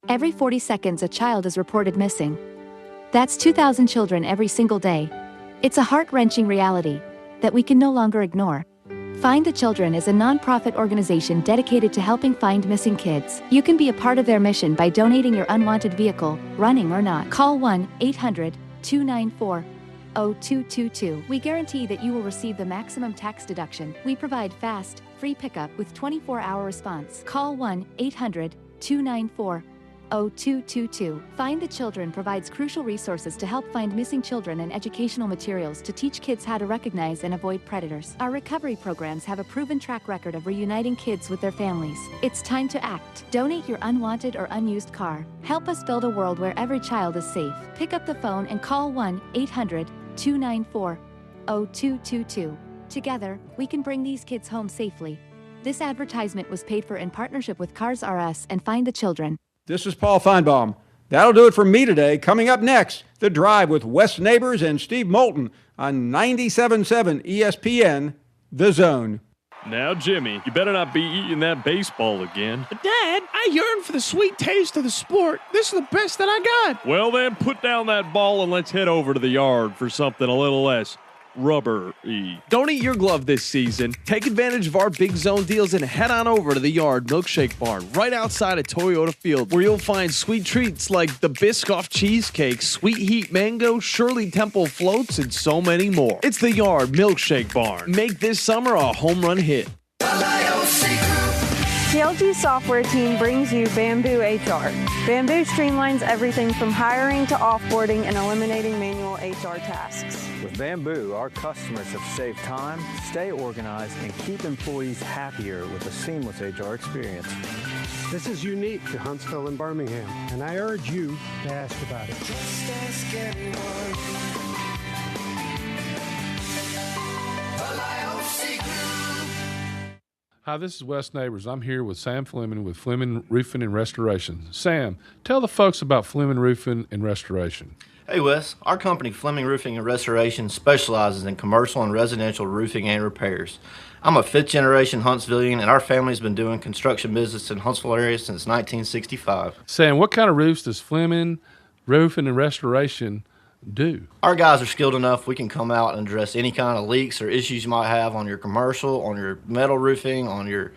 Every 40 seconds a child is reported missing. That's 2,000 children every single day. It's a heart-wrenching reality that we can no longer ignore. Find the Children is a non-profit organization dedicated to helping find missing kids. You can be a part of their mission by donating your unwanted vehicle, running or not. Call 1-800-294-0222. We guarantee that you will receive the maximum tax deduction. We provide fast, free pickup with 24-hour response. Call 1-800-294-0222. Find the Children provides crucial resources to help find missing children and educational materials to teach kids how to recognize and avoid predators. Our recovery programs have a proven track record of reuniting kids with their families. It's time to act. Donate your unwanted or unused car. Help us build a world where every child is safe. Pick up the phone and call 1-800-294-0222. Together, we can bring these kids home safely. This advertisement was paid for in partnership with Cars R Us and Find the Children. This is Paul Feinbaum. That'll do it for me today. Coming up next, The Drive with Wes Neighbors and Steve Moulton on 97.7 ESPN, The Zone. Now, Jimmy, you better not be eating that baseball again. But, Dad, I yearn for the sweet taste of the sport. This is the best that I got. Well, then, put down that ball and let's head over to the yard for something a little less rubber-y. Don't eat your glove this season. Take advantage of our Big Zone deals and head on over to the Yard Milkshake Barn right outside of Toyota Field, where you'll find sweet treats like the Biscoff Cheesecake, Sweet Heat Mango, Shirley Temple Floats, and so many more. It's the Yard Milkshake Barn. Make this summer a home run hit. The LG software team brings you Bamboo HR. Bamboo streamlines everything from hiring to offboarding and eliminating manual HR tasks. With Bamboo, our customers have saved time, stay organized, and keep employees happier with a seamless HR experience. This is unique to Huntsville and Birmingham, and I urge you to ask about it. Just ask anyone. Hi, this is Wes Neighbors. I'm here with Sam Fleming with Fleming Roofing and Restoration. Sam, tell the folks about Fleming Roofing and Restoration. Hey Wes, our company Fleming Roofing and Restoration specializes in commercial and residential roofing and repairs. I'm a fifth generation Huntsvillian, and our family's been doing construction business in Huntsville area since 1965. Sam, what kind of roofs does Fleming Roofing and Restoration do? Our guys are skilled enough. We can come out and address any kind of leaks or issues you might have on your commercial, on your metal roofing, on your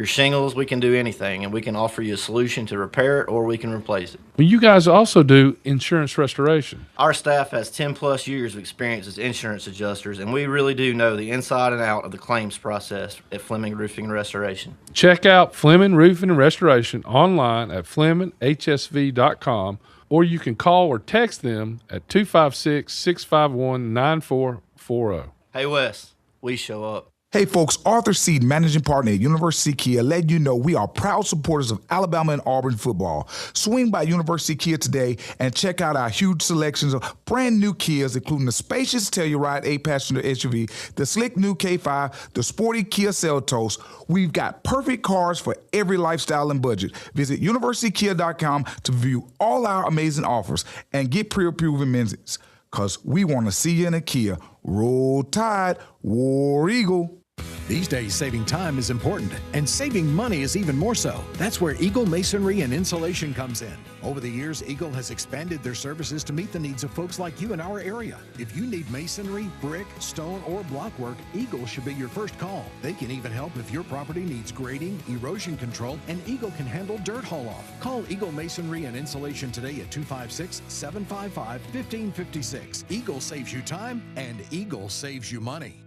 shingles. We can do anything, and we can offer you a solution to repair it, or we can replace it. Well, you guys also do insurance restoration. Our staff has 10 plus years of experience as insurance adjusters, and we really do know the inside and out of the claims process at Fleming Roofing and Restoration. Check out Fleming Roofing and Restoration online at FlemingHSV.com, or you can call or text them at 256-651-9440. Hey Wes, we show up. Hey folks, Arthur Seed, managing partner at University Kia, letting you know we are proud supporters of Alabama and Auburn football. Swing by University Kia today and check out our huge selections of brand new Kias, including the spacious Telluride 8-passenger SUV, the slick new K5, the sporty Kia Seltos. We've got perfect cars for every lifestyle and budget. Visit universitykia.com to view all our amazing offers and get pre-approved amenities, because we want to see you in a Kia. Roll Tide, War Eagle. These days, saving time is important, and saving money is even more so. That's where Eagle Masonry and Insulation comes in. Over the years, Eagle has expanded their services to meet the needs of folks like you in our area. If you need masonry, brick, stone, or block work, Eagle should be your first call. They can even help if your property needs grading, erosion control, and Eagle can handle dirt haul-off. Call Eagle Masonry and Insulation today at 256-755-1556. Eagle saves you time, and Eagle saves you money.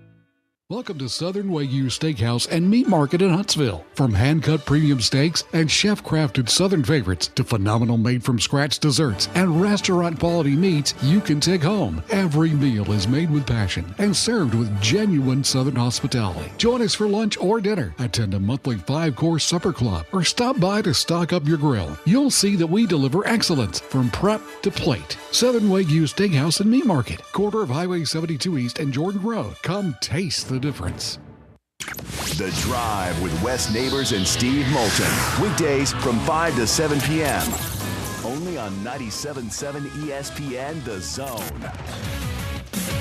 Welcome to Southern Wagyu Steakhouse and Meat Market in Huntsville. From hand-cut premium steaks and chef-crafted Southern favorites to phenomenal made-from-scratch desserts and restaurant-quality meats you can take home. Every meal is made with passion and served with genuine Southern hospitality. Join us for lunch or dinner. Attend a monthly 5-course supper club or stop by to stock up your grill. You'll see that we deliver excellence from prep to plate. Southern Wagyu Steakhouse and Meat Market, corner of Highway 72 East and Jordan Road. Come taste the difference. The Drive with Wes Neighbors and Steve Moulton. Weekdays from 5 to 7 p.m. Only on 97.7 ESPN, The Zone.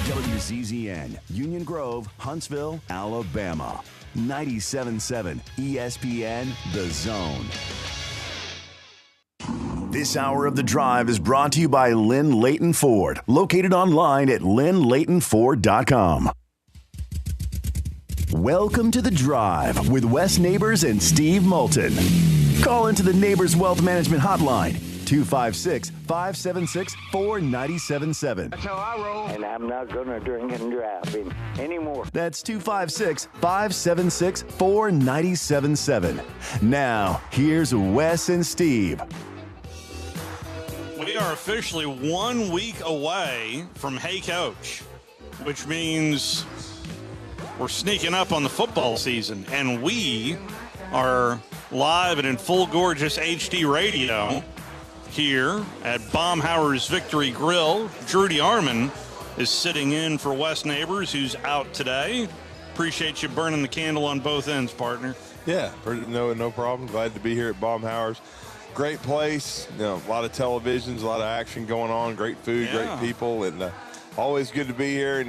WZZN, Union Grove, Huntsville, Alabama. 97.7 ESPN, The Zone. This hour of The Drive is brought to you by Lynn Leighton Ford, located online at lynnleightonford.com. Welcome to The Drive with Wes Neighbors and Steve Moulton. Call into the Neighbors Wealth Management Hotline, 256-576-4977. That's how I roll. And I'm not going to drink and drive anymore. That's 256-576-4977. Now, here's Wes and Steve. We are officially 1 week away from Hey Coach, which means we're sneaking up on the football season, and we are live and in full gorgeous HD radio here at Baumhower's Victory Grille. Drudy Arman is sitting in for Wes Neighbors, who's out today. Appreciate you burning the candle on both ends, partner. Yeah, no problem. Glad to be here at Baumhower's. Great place, a lot of televisions, a lot of action going on, great food, great people, and always good to be here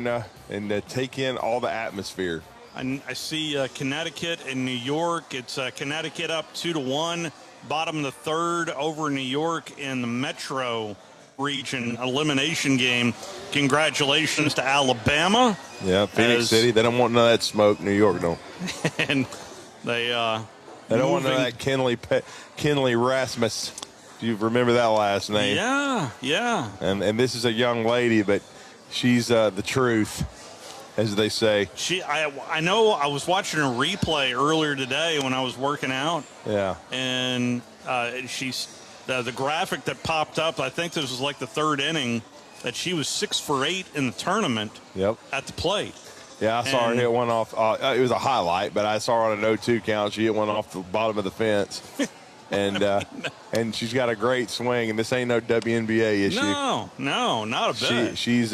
and take in all the atmosphere. I see Connecticut and New York. It's Connecticut up 2-1, bottom of the third over New York in the Metro region elimination game. Congratulations to Alabama. Yeah, Phoenix City. They don't want none of that smoke. New York don't. And they don't want none of that Kinley Rasmus. Do you remember that last name? Yeah. And this is a young lady, but she's the truth, as they say. I know I was watching a replay earlier today when I was working out. Yeah. And she's the graphic that popped up, I think this was like the third inning, that she was 6 for 8 in the tournament. Yep. At the plate. Yeah, I saw her hit one off. It was a highlight, but I saw her on an 0-2 count. She hit one off the bottom of the fence. And she's got a great swing, and this ain't no WNBA issue. No, not a bit. She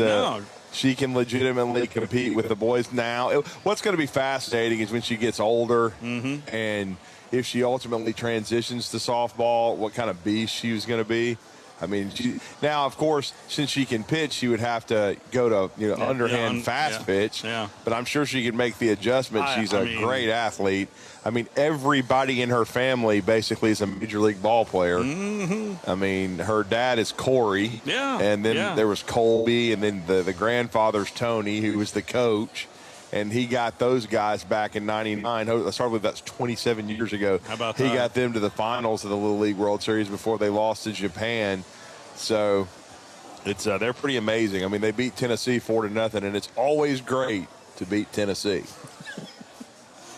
can legitimately compete with the boys now. What's going to be fascinating is when she gets older and if she ultimately transitions to softball, what kind of beast she was going to be. I mean, now, of course, since she can pitch, she would have to go to underhand fast pitch. Yeah. But I'm sure she can make the adjustment. She's a great athlete. I mean, everybody in her family basically is a major league ball player. I mean, her dad is Corey. Yeah. And then there was Colby, and then the grandfather's Tony, who was the coach. And he got those guys back in '99. I started with that's 27 years ago. How about he that? got them to the finals of the Little League World Series before they lost to Japan. So it's they're pretty amazing. I mean, they beat Tennessee 4-0, and it's always great to beat Tennessee.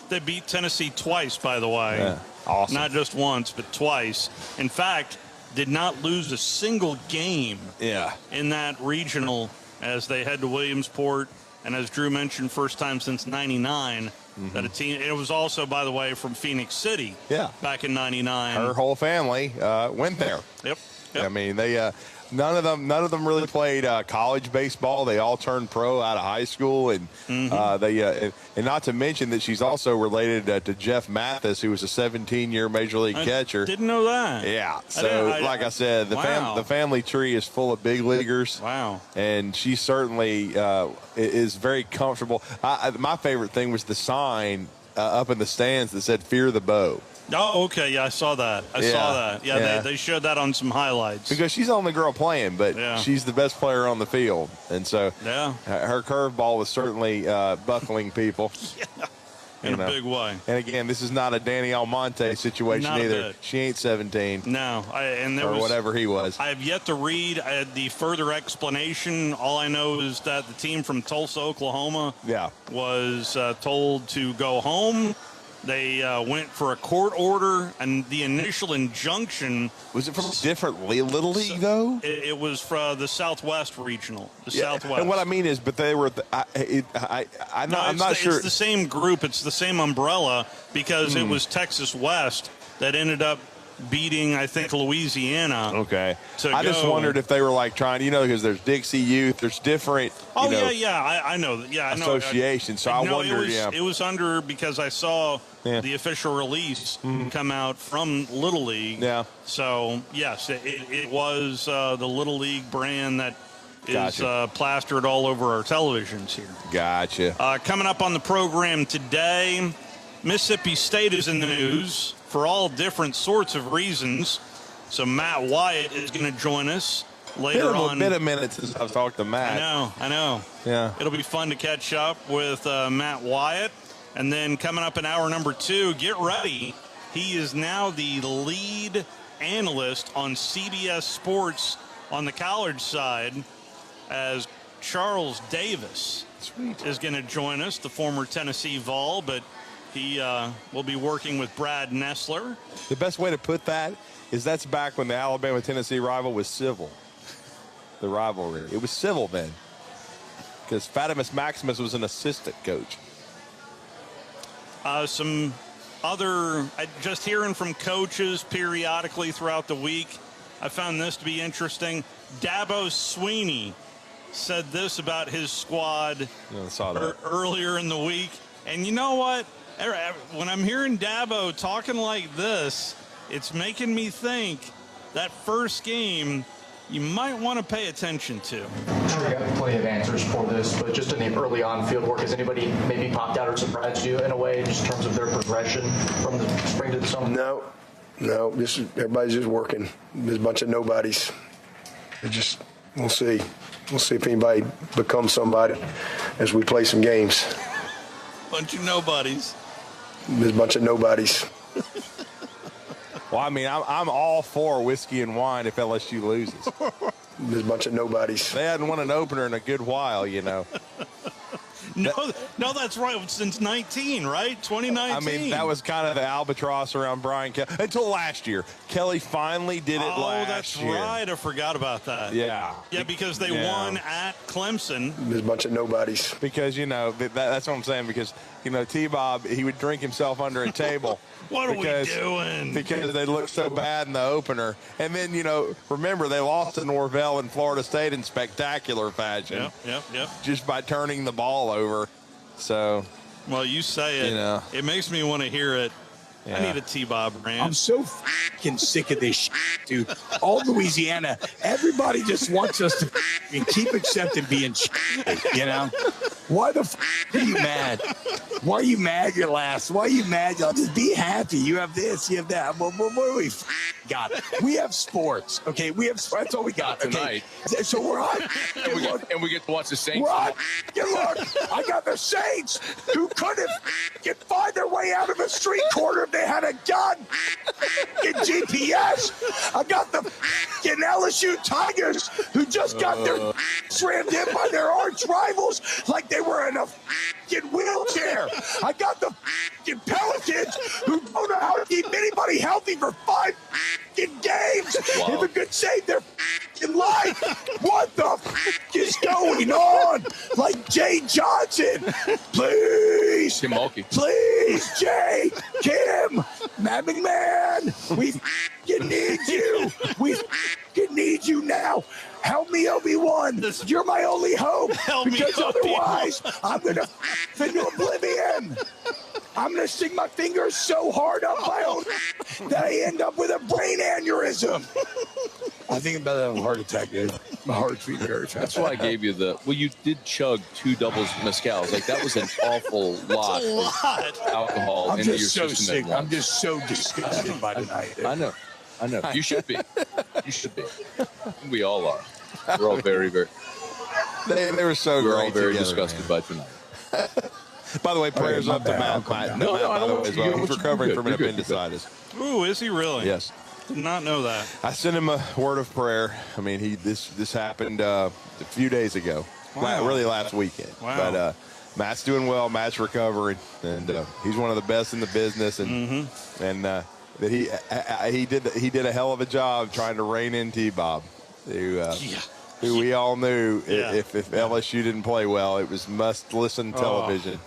They beat Tennessee twice, by the way. Yeah, awesome. Not just once, but twice. In fact, did not lose a single game in that regional as they head to Williamsport. And as Drew mentioned, first time since '99 that a team. It was also, by the way, from Phoenix City. Yeah. Back in '99. Her whole family went there. Yep. I mean, they none of them really played college baseball. They all turned pro out of high school, and and not to mention that she's also related to Jeff Mathis, who was a 17-year major league catcher. Didn't know that. Yeah. So, like I said, the family tree is full of big leaguers. Wow. And she certainly is very comfortable. My favorite thing was the sign up in the stands that said "Fear the Bow." Oh, okay. Yeah, I saw that. I saw that. Yeah, they showed that on some highlights. Because she's the only girl playing, but she's the best player on the field. And so her curveball was certainly buckling people. In a big way. And again, this is not a Danny Almonte situation either. Bit. She ain't 17. No. Whatever he was. I have yet to read the further explanation. All I know is that the team from Tulsa, Oklahoma was told to go home. They went for a court order, and the initial injunction... Was it from a different Little League, though? It was from the Southwest Regional. Southwest. And what I mean is, but they were... I'm not sure... It's the same group. It's the same umbrella, because it was Texas West that ended up beating, I think, Louisiana. Okay. I just wondered if they were like trying, because there's Dixie Youth, there's different, I know. Yeah, I know. Associations. So I wondered, It was under, because I saw the official release come out from Little League. Yeah. So, yes, it was the Little League brand that is plastered all over our televisions here. Gotcha. Coming up on the program today, Mississippi State is in the news for all different sorts of reasons. So Matt Wyatt is going to join us later on. Been a minute since I've talked to Matt. I know. Yeah. It'll be fun to catch up with Matt Wyatt. And then coming up in hour number 2, get ready. He is now the lead analyst on CBS Sports on the college side, as Charles Davis is going to join us, the former Tennessee Vol, but he will be working with Brad Nessler. The best way to put that is that's back when the Alabama-Tennessee rival was civil. The rivalry. It was civil then, because Fatimus Maximus was an assistant coach. Some other, just hearing from coaches periodically throughout the week, I found this to be interesting. Dabo Swinney said this about his squad earlier in the week. And you know what? When I'm hearing Dabo talking like this, it's making me think that first game you might want to pay attention to. I'm sure you got plenty of answers for this, but just in the early on field work, has anybody maybe popped out or surprised you in a way, just in terms of their progression from the spring to the summer? No. Everybody's just working. There's a bunch of nobodies. We'll see. We'll see if anybody becomes somebody as we play some games. Bunch of nobodies. There's a bunch of nobodies. Well, I mean, I'm all for whiskey and wine if LSU loses. There's a bunch of nobodies. They hadn't won an opener in a good while, you know. No, that's right. Since 19, right? 2019. I mean, that was kind of the albatross around Brian Kelly until last year. Kelly finally did it last year. Oh, that's right. I forgot about that. Yeah. Yeah, because they won at Clemson. There's a bunch of nobodies. Because, you know, that's what I'm saying. Because, you know, T-Bob, he would drink himself under a table. What are we doing? Because they looked so bad in the opener. And then, you know, remember, they lost to Norvell and Florida State in spectacular fashion. Yep. Just by turning the ball over. So. Well, you say it. You know. It makes me want to hear it. Yeah. I need a T-Bob rant. I'm so fucking sick of this shit, dude. All Louisiana, everybody just wants us to keep accepting being shit, you know? Why the fuck are you mad? Why are you mad you're last? Why are you mad? Y'all just be happy. You have this, you have that. What do we got? We have sports, okay? That's all we got, okay? Tonight. So we're on. And we get to watch the Saints. We're on. Look, I got the Saints who couldn't find their way out of a street corner if they had a gun and GPS. I got the LSU Tigers who just got their rammed in by their arch rivals like they were in a wheelchair. I got the Pelicans who don't know how to keep anybody healthy for 5 games. Wow. If it could save their life. What the is going on? Like Jay Johnson. Please. Kim Mulkey. Please, Jay. Kim. Matt McMahon. We need you. We need you now. Help me, Obi-Wan. You're my only hope. Because otherwise, I'm going to into oblivion. I'm going to stick my fingers so hard up my own that I end up with a brain aneurysm. I think I'm about to have a heart attack, dude. My heart's beating very fast. That's why I gave you you did chug 2 doubles mezcals. Like, that was an awful lot of alcohol I'm into just your so system. sick. I'm just so disgusted by tonight. I know. You should be. You should be. We all are. We're all very, very. They were so We're great all very together, disgusted man. by tonight. By the way, prayers up to Matt. No, I don't want as you- well. you're He's good. recovering from an You're good. appendicitis. Ooh, is he really? Yes. Did not know that. I sent him a word of prayer. I mean, this happened a few days ago. Wow. Really last weekend. Wow. But Matt's doing well. Matt's recovering, and he's one of the best in the business. And that he did a hell of a job trying to rein in T-Bob, who we all knew if LSU didn't play well, it was must-listen television.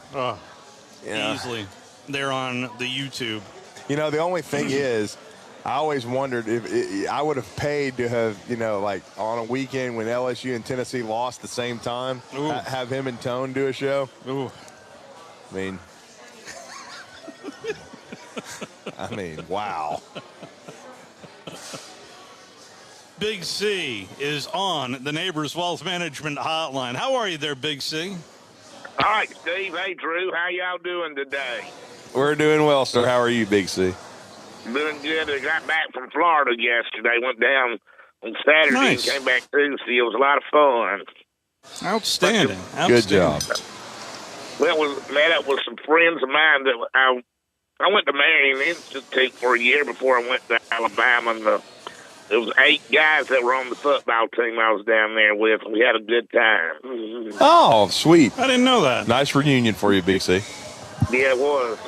Easily. They're on the YouTube. You know, the only thing is, I always wondered if I would have paid to have, like on a weekend when LSU and Tennessee lost the same time, have him and Tone do a show. Ooh. I mean, wow. Big C is on the Neighbors Wealth Management Hotline. How are you there, Big C? Hi, Steve. Hey, Drew. How y'all doing today? We're doing well, sir. How are you, Big C? Doing good. I got back from Florida yesterday. Went down on Saturday Nice. and came back Tuesday. It was a lot of fun. Outstanding. Good job. Well, met up with some friends of mine that I went to Marion Institute for a year before I went to Alabama. And there was 8 guys that were on the football team I was down there with. We had a good time. Oh, sweet. I didn't know that. Nice reunion for you, Big C. Yeah, it was.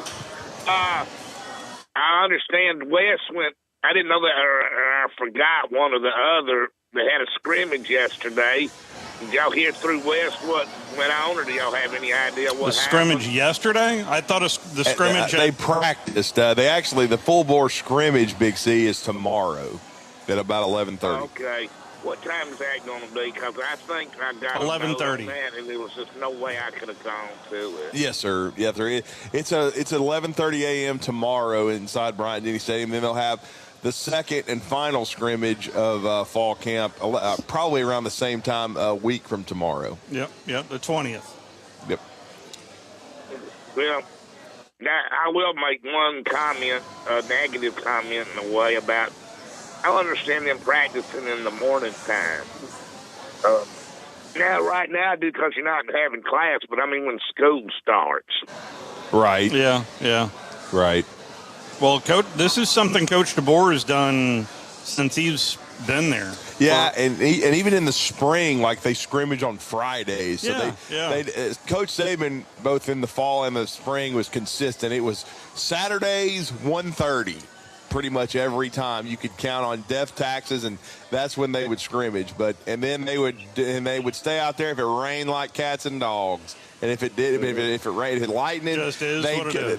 I understand Wes went. I didn't know that, or I forgot one or the other. They had a scrimmage yesterday. Did y'all hear through West what went on, or do y'all have any idea what The happened? scrimmage yesterday? I thought the scrimmage. They practiced. The full bore scrimmage, Big C, is tomorrow at about 11:30. Okay. What time is that going to be? Because I think I got 11:30, and there was just no way I could have gone to it. Yes, sir. Yeah, it's at 11:30 a.m. tomorrow inside Bryant-Denny Stadium. Then they'll have the second and final scrimmage of fall camp, probably around the same time, a week from tomorrow. Yep, the 20th. Yep. Well, now I will make one comment, a negative comment in a way about. I understand them practicing in the morning time. Now, right now, I do because you're not having class, but I mean when school starts. Right. Yeah. Right. Well, Coach, this is something Coach DeBoer has done since he's been there. Yeah, and even in the spring, like they scrimmage on Fridays. So Coach Saban, both in the fall and the spring, was consistent. It was Saturdays, 1:30. Pretty much every time you could count on death taxes, and that's when they would scrimmage. And then they would stay out there if it rained like cats and dogs. And if it did, if it rained, if it lightning,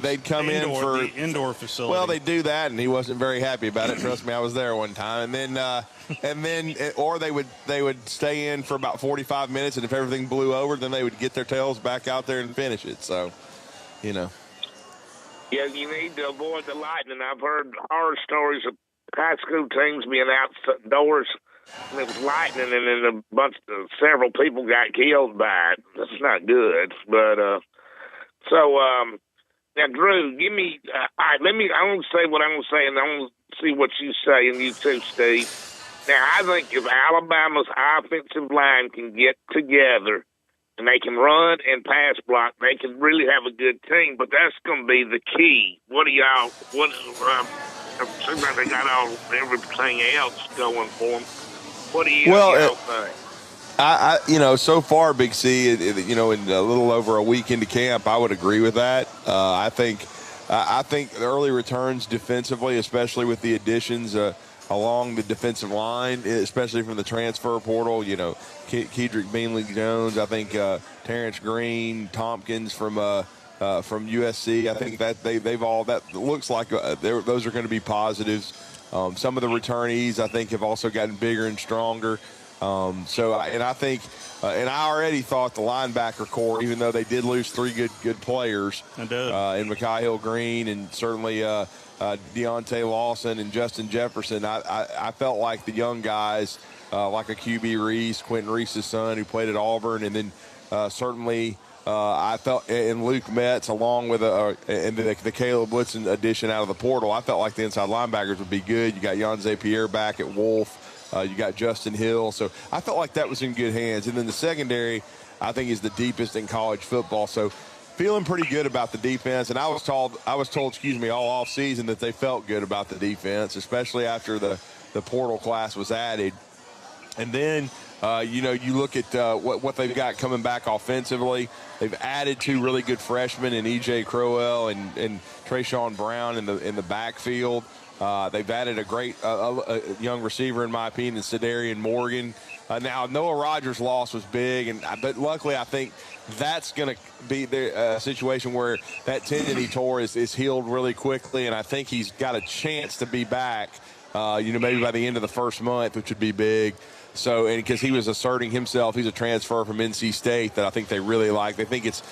they'd come in for the indoor facility. Well, they do that, and he wasn't very happy about it. Trust me, I was there one time. And then, or they would stay in for about 45 minutes, and if everything blew over, then they would get their tails back out there and finish it. So, you know. Yeah, you need to avoid the lightning. I've heard horror stories of high school teams being outdoors, and it was lightning, and then several people got killed by it. That's not good. But now, Drew, give me. All right, I want to say what I'm going to say, and I want to see what you say, and you too, Steve. Now, I think if Alabama's offensive line can get together, and they can run and pass block, they can really have a good team, but that's going to be the key. What do y'all, it seems like they got everything else going for them. What do y'all think? So far, Big C, in a little over a week into camp, I would agree with that. I think the early returns defensively, especially with the additions along the defensive line, especially from the transfer portal, Kedrick Beanley-Jones, I think Terrence Green, Tompkins from USC. I think that they've all, that looks like those are going to be positives. Some of the returnees, I think, have also gotten bigger and stronger. I think, and I already thought the linebacker core, even though they did lose 3 good players, in Mekhi Green and certainly Deontay Lawson and Justin Jefferson, I felt like the young guys, like a QB Reese, Quentin Reese's son, who played at Auburn, and then certainly I felt in Luke Metz, along with the Caleb Woodson addition out of the portal, I felt like the inside linebackers would be good. You got Yanze Pierre back at Wolf. You got Justin Hill. So I felt like that was in good hands. And then the secondary, I think, is the deepest in college football. So feeling pretty good about the defense. And I was told, all offseason that they felt good about the defense, especially after the portal class was added. And then, you look at what they've got coming back offensively. They've added 2 really good freshmen in E.J. Crowell and Trayshawn Brown in the backfield. They've added a great young receiver, in my opinion, Cedarian Morgan. Now, Noah Rogers' loss was big, but luckily I think that's going to be the situation where that tendon he tore is healed really quickly, and I think he's got a chance to be back, maybe by the end of the first month, which would be big. So, and because he was asserting himself, he's a transfer from NC State that I think they really like. They think it's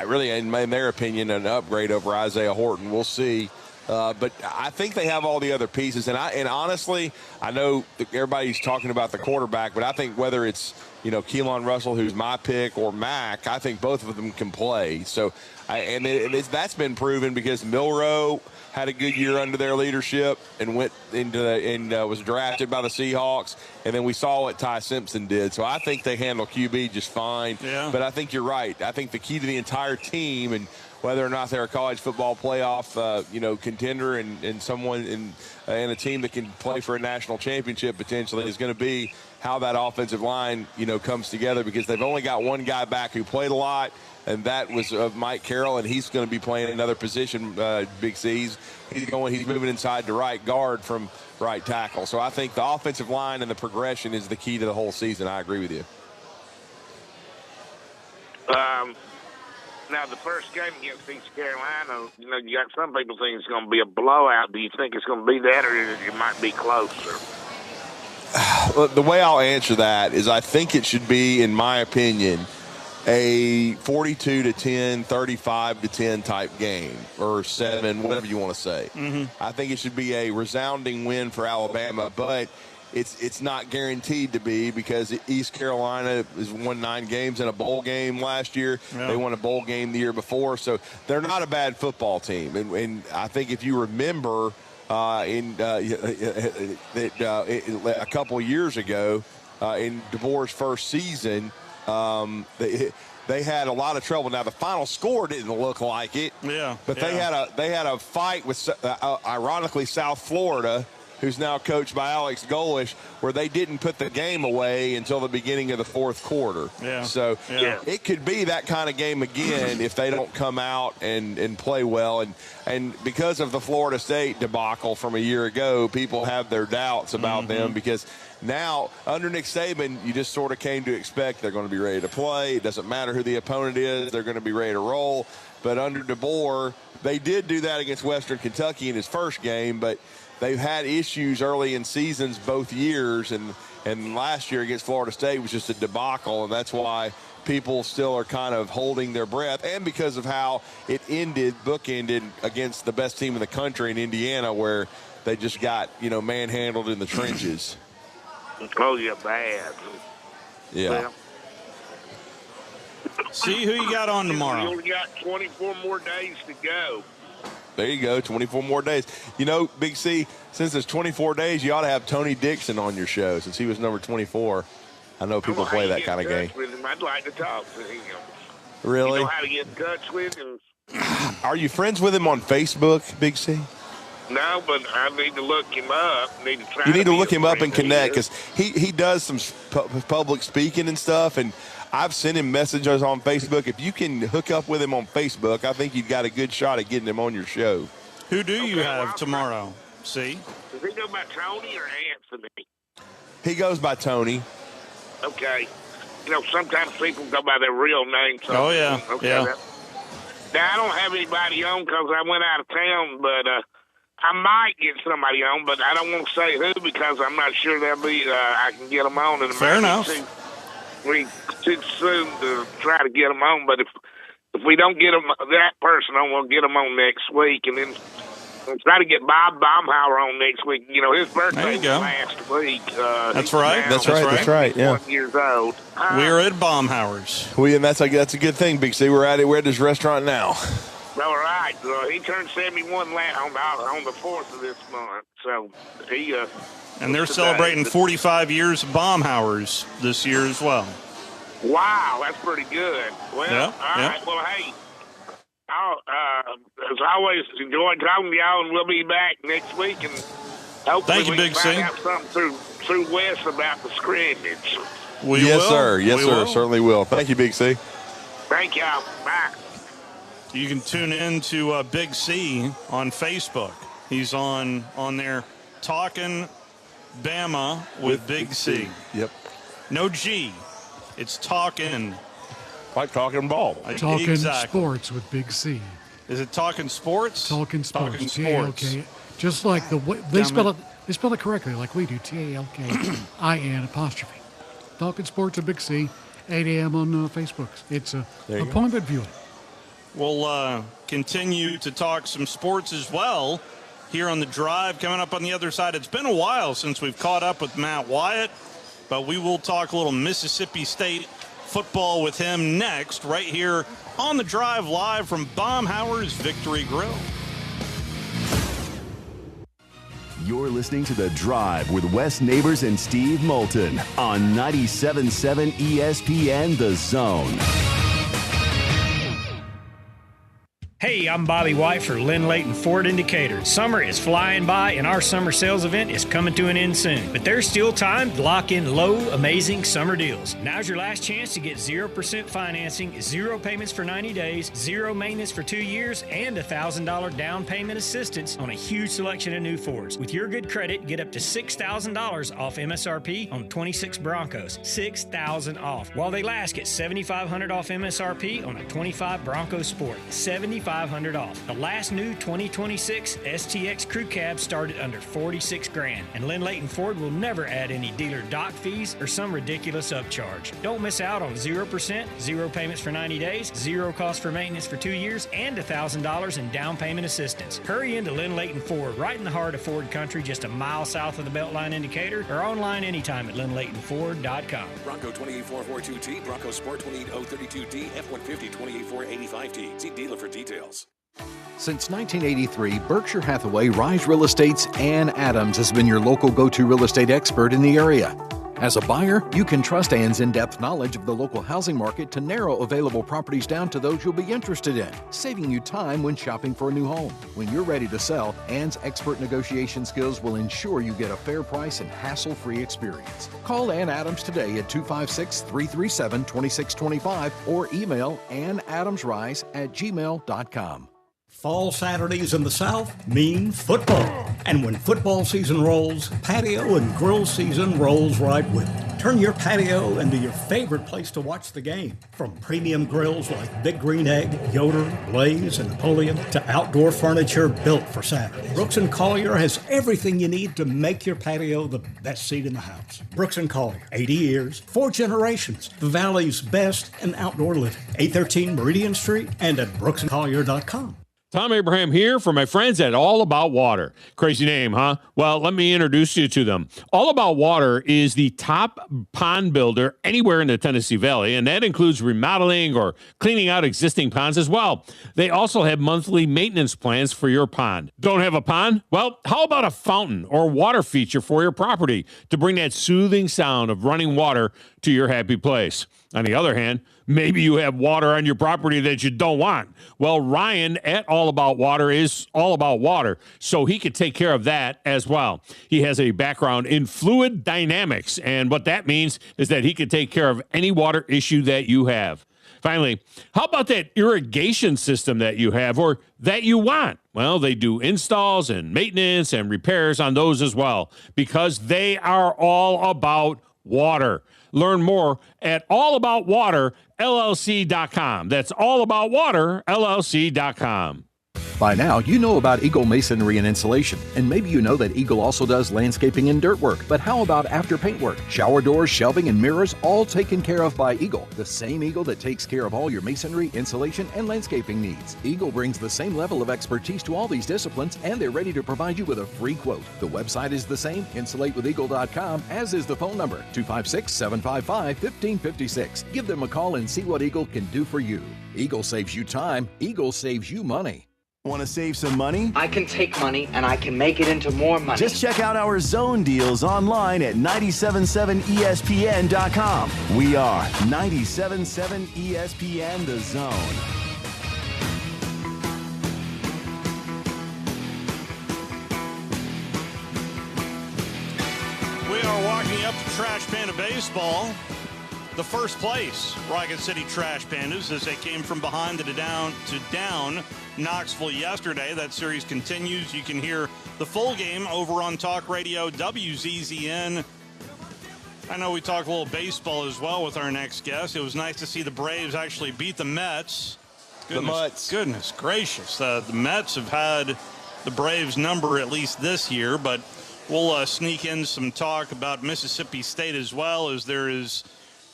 really, in their opinion, an upgrade over Isaiah Horton. We'll see. But I think they have all the other pieces. And honestly, I know everybody's talking about the quarterback, but I think whether it's Keelan Russell, who's my pick, or Mack, I think both of them can play. So, that's been proven because Milroe had a good year under their leadership and went was drafted by the Seahawks. And then we saw what Ty Simpson did. So I think they handle QB just fine. Yeah. But I think you're right. I think the key to the entire team, and whether or not they're a college football playoff, contender and someone in a team that can play for a national championship potentially, is going to be how that offensive line, comes together, because they've only got one guy back who played a lot, and that was Mike Carroll, and he's going to be playing another position. Big C's. He's moving inside to right guard from right tackle. So I think the offensive line and the progression is the key to the whole season. I agree with you. Now, the first game against East Carolina, you got some people think it's going to be a blowout. Do you think it's going to be that, or it might be closer? Well, the way I'll answer that is I think it should be, in my opinion, a 42-10, 35-10 type game, or 7, whatever you want to say. Mm-hmm. I think it should be a resounding win for Alabama, but it's not guaranteed to be, because East Carolina has won 9 games in a bowl game last year. Yeah. They won a bowl game the year before, so they're not a bad football team. And I think if you remember a couple of years ago in DeBoer's first season, they had a lot of trouble. Now the final score didn't look like it, but they had a fight with ironically South Florida, who's now coached by Alex Golish, where they didn't put the game away until the beginning of the fourth quarter. So it could be that kind of game again if they don't come out and play well. And because of the Florida State debacle from a year ago, people have their doubts about them, because now under Nick Saban, you just sort of came to expect they're going to be ready to play. It doesn't matter who the opponent is. They're going to be ready to roll. But under DeBoer, they did do that against Western Kentucky in his first game, but they've had issues early in seasons both years, and last year against Florida State was just a debacle, and that's why people still are kind of holding their breath, and because of how it bookended against the best team in the country in Indiana, where they just got, manhandled in the trenches. Oh, yeah, bad. Yeah. Well, see who you got on tomorrow. You only got 24 more days to go. There you go, 24 more days. Big C, since it's 24 days, you ought to have Tony Dixon on your show, since he was number 24. I know people play that kind of game. With him. I'd like to talk to him. Really? You know how to get in touch with him? Are you friends with him on Facebook, Big C? No, but I need to look him up. You need to look him up and connect, because he does some public speaking and stuff, and I've sent him messages on Facebook. If you can hook up with him on Facebook, I think you've got a good shot at getting him on your show. Who do you have tomorrow? See? Does he go by Tony or Anthony? He goes by Tony. Okay. Sometimes people go by their real name. So, oh, yeah. Okay, yeah. Now, I don't have anybody on because I went out of town, but I might get somebody on, but I don't want to say who because I'm not sure they'll be. I can get them on. And fair enough. Too soon to try to get them on, but if we don't get that person on, we'll get them on next week, and then we'll try to get Bob Baumhower on next week. His birthday was last week. That's right. That's right. Yeah. 1 year old. We're at Baumhower's. And that's a good thing, Big C. We're at this restaurant now. All right. He turned 71 on the 4th of this month, so he. And they're celebrating 45 years of Baumhower's this year as well. Wow, that's pretty good. Well, yeah, all right. Well, hey, as always, enjoyed talking to y'all, and we'll be back next week. And hopefully we can find out something through Wes about the scrimmage. Yes, sir. Yes, sir. Certainly will. Thank you, Big C. Thank y'all. Bye. You can tune in to Big C on Facebook. He's on there talking Bama with Big C. Yep. No G. It's talking. Like talking ball. Talking sports with Big C. Is it talking sports? Talking sports. Talking sports. T-A-L-K. Just like the way they spell it. They spell it correctly, like we do. T-A-L-K-I-N apostrophe. Talking sports with Big C. 8 a.m. on Facebook. It's appointment viewing. We'll continue to talk some sports as well here on The Drive coming up on the other side. It's been a while since we've caught up with Matt Wyatt. But we will talk a little Mississippi State football with him next, right here on The Drive, live from Baumhower's Victory Grill. You're listening to The Drive with Wes Neighbors and Steve Moulton on 97.7 ESPN The Zone. Hey, I'm Bobby White for Lynn Layton Ford Indicator. Summer is flying by and our summer sales event is coming to an end soon. But there's still time to lock in low, amazing summer deals. Now's your last chance to get 0% financing, 0 payments for 90 days, 0 maintenance for 2 years, and $1,000 down payment assistance on a huge selection of new Fords. With your good credit, get up to $6,000 off MSRP on 26 Broncos. $6,000 off. While they last, get $7,500 off MSRP on a 25 Bronco Sport. $7,500 off. The last new 2026 STX Crew Cab started under $46,000, and Lynn Layton Ford will never add any dealer dock fees or some ridiculous upcharge. Don't miss out on 0%, 0 payments for 90 days, 0 cost for maintenance for 2 years, and $1,000 in down payment assistance. Hurry into Lynn Layton Ford, right in the heart of Ford Country, just a mile south of the Beltline Indicator, or online anytime at lynnlaytonford.com. Bronco 28442T, Bronco Sport 28032D, F-150 28485T. See dealer for details. Since 1983, Berkshire Hathaway Rise Real Estate's Ann Adams has been your local go-to real estate expert in the area. As a buyer, you can trust Ann's in-depth knowledge of the local housing market to narrow available properties down to those you'll be interested in, saving you time when shopping for a new home. When you're ready to sell, Ann's expert negotiation skills will ensure you get a fair price and hassle-free experience. Call Ann Adams today at 256-337-2625 or email annadamsrise@gmail.com. Fall Saturdays in the South mean football. And when football season rolls, patio and grill season rolls right with it. Turn your patio into your favorite place to watch the game. From premium grills like Big Green Egg, Yoder, Blaze, and Napoleon to outdoor furniture built for Saturdays. Brooks & Collier has everything you need to make your patio the best seat in the house. Brooks & Collier, 80 years, 4 generations, the Valley's best in outdoor living. 813 Meridian Street and at brooksandcollier.com. Tom Abraham here for my friends at All About Water. Crazy name, huh? Well, let me introduce you to them. All About Water is the top pond builder anywhere in the Tennessee Valley, and that includes remodeling or cleaning out existing ponds as well. They also have monthly maintenance plans for your pond. Don't have a pond? Well, how about a fountain or water feature for your property to bring that soothing sound of running water to your happy place? On the other hand, maybe you have water on your property that you don't want. Well, Ryan at All About Water is all about water, so he could take care of that as well. He has a background in fluid dynamics, and what that means is that he could take care of any water issue that you have. Finally, how about that irrigation system that you have or that you want? Well, they do installs and maintenance and repairs on those as well because they are all about water. Learn more at allaboutwaterllc.com. That's allaboutwaterllc.com. By now, you know about Eagle Masonry and Insulation, and maybe you know that Eagle also does landscaping and dirt work. But how about after paint work? Shower doors, shelving, and mirrors, all taken care of by Eagle, the same Eagle that takes care of all your masonry, insulation, and landscaping needs. Eagle brings the same level of expertise to all these disciplines, and they're ready to provide you with a free quote. The website is the same, insulatewitheagle.com, as is the phone number, 256-755-1556. Give them a call and see what Eagle can do for you. Eagle saves you time. Eagle saves you money. Want to save some money? I can take money and I can make it into more money. Just check out our zone deals online at 977ESPN.com. We are 97.7 ESPN The Zone. We are walking up to Trash Panda Baseball. The first place Rocket City Trash Pandas as they came from behind to down Knoxville yesterday. That series continues. You can hear the full game over on Talk Radio WZZN. I know we talk a little baseball as well with our next guest. It was nice to see the Braves actually beat the Mets. Goodness gracious. The Mets have had the Braves number at least this year, but we'll sneak in some talk about Mississippi State as well, as there is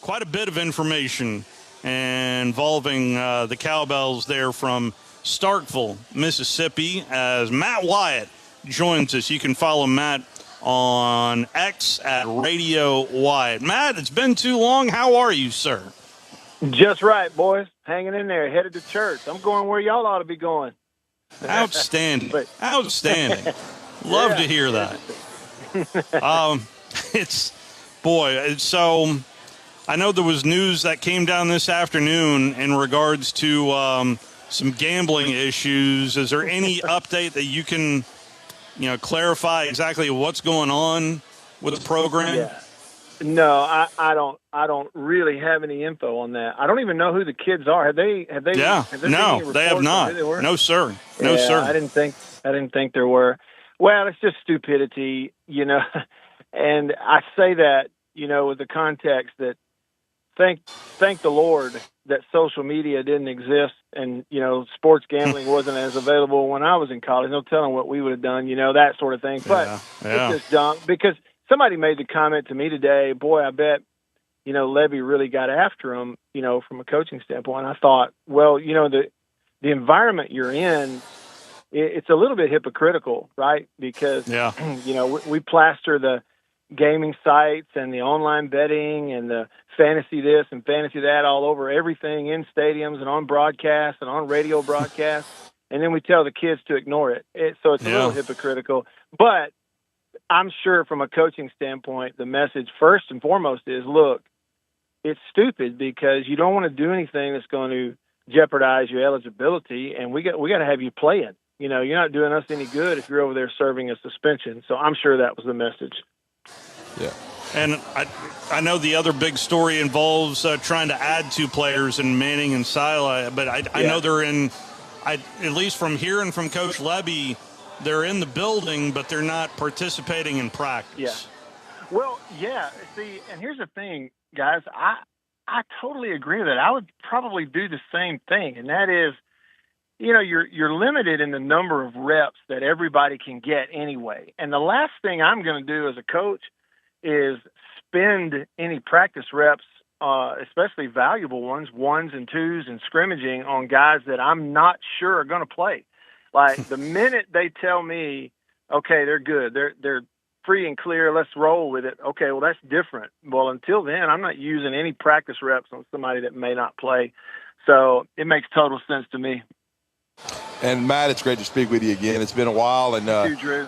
quite a bit of information involving the Cowbells there from Starkville, Mississippi, as Matt Wyatt joins us. You can follow Matt on X at Radio Wyatt. Matt, it's been too long. How are you, sir? Just right, boys. Hanging in there, headed to church. I'm going where y'all ought to be going. Outstanding. Outstanding. Love to hear that. So I know there was news that came down this afternoon in regards to some gambling issues. Is there any update that you can, clarify exactly what's going on with the program? Yeah. No, I don't really have any info on that. I don't even know who the kids are. Have they? Yeah. No, they have not. No, sir. No, sir. I didn't think there were. Well, it's just stupidity, and I say that, with the context that thank the Lord that social media didn't exist and, sports gambling wasn't as available when I was in college. No telling what we would have done, that sort of thing. But it's just dumb because somebody made the comment to me today, boy, I bet, Levy really got after him, from a coaching standpoint. And I thought, well, the environment you're in, it's a little bit hypocritical, right? Because, we plaster the gaming sites and the online betting and the fantasy this and fantasy that all over everything in stadiums and on broadcast and on radio broadcast. And then we tell the kids to ignore it. So it's a little hypocritical. But I'm sure from a coaching standpoint, the message first and foremost is, look, it's stupid because you don't want to do anything that's going to jeopardize your eligibility. And we got to have you playing. You're not doing us any good if you're over there serving a suspension. So I'm sure that was the message. Yeah. And I know the other big story involves trying to add 2 players in Manning and Sila, but I know they're at least from hearing from Coach Levy, they're in the building, but they're not participating in practice. Yeah. Well, yeah. See, and here's the thing, guys. I totally agree with that. I would probably do the same thing, and that is, you're limited in the number of reps that everybody can get anyway. And the last thing I'm going to do as a coach is spend any practice reps, especially valuable ones and twos and scrimmaging on guys that I'm not sure are going to play. Like the minute they tell me, okay, they're good, they're free and clear, let's roll with it. Okay, well, that's different. Well, until then, I'm not using any practice reps on somebody that may not play. So it makes total sense to me. And Matt, it's great to speak with you again. It's been a while, and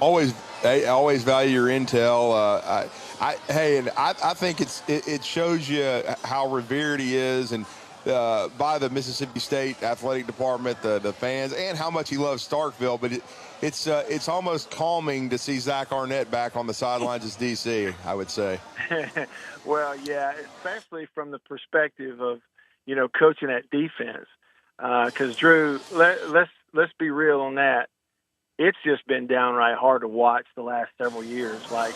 always value your intel. I think it shows you how revered he is, and by the Mississippi State athletic department, the fans, and how much he loves Starkville. But it's almost calming to see Zach Arnett back on the sidelines as DC, I would say. Well, yeah, especially from the perspective of coaching at defense. Because Drew, let's be real on that. It's just been downright hard to watch the last several years. Like,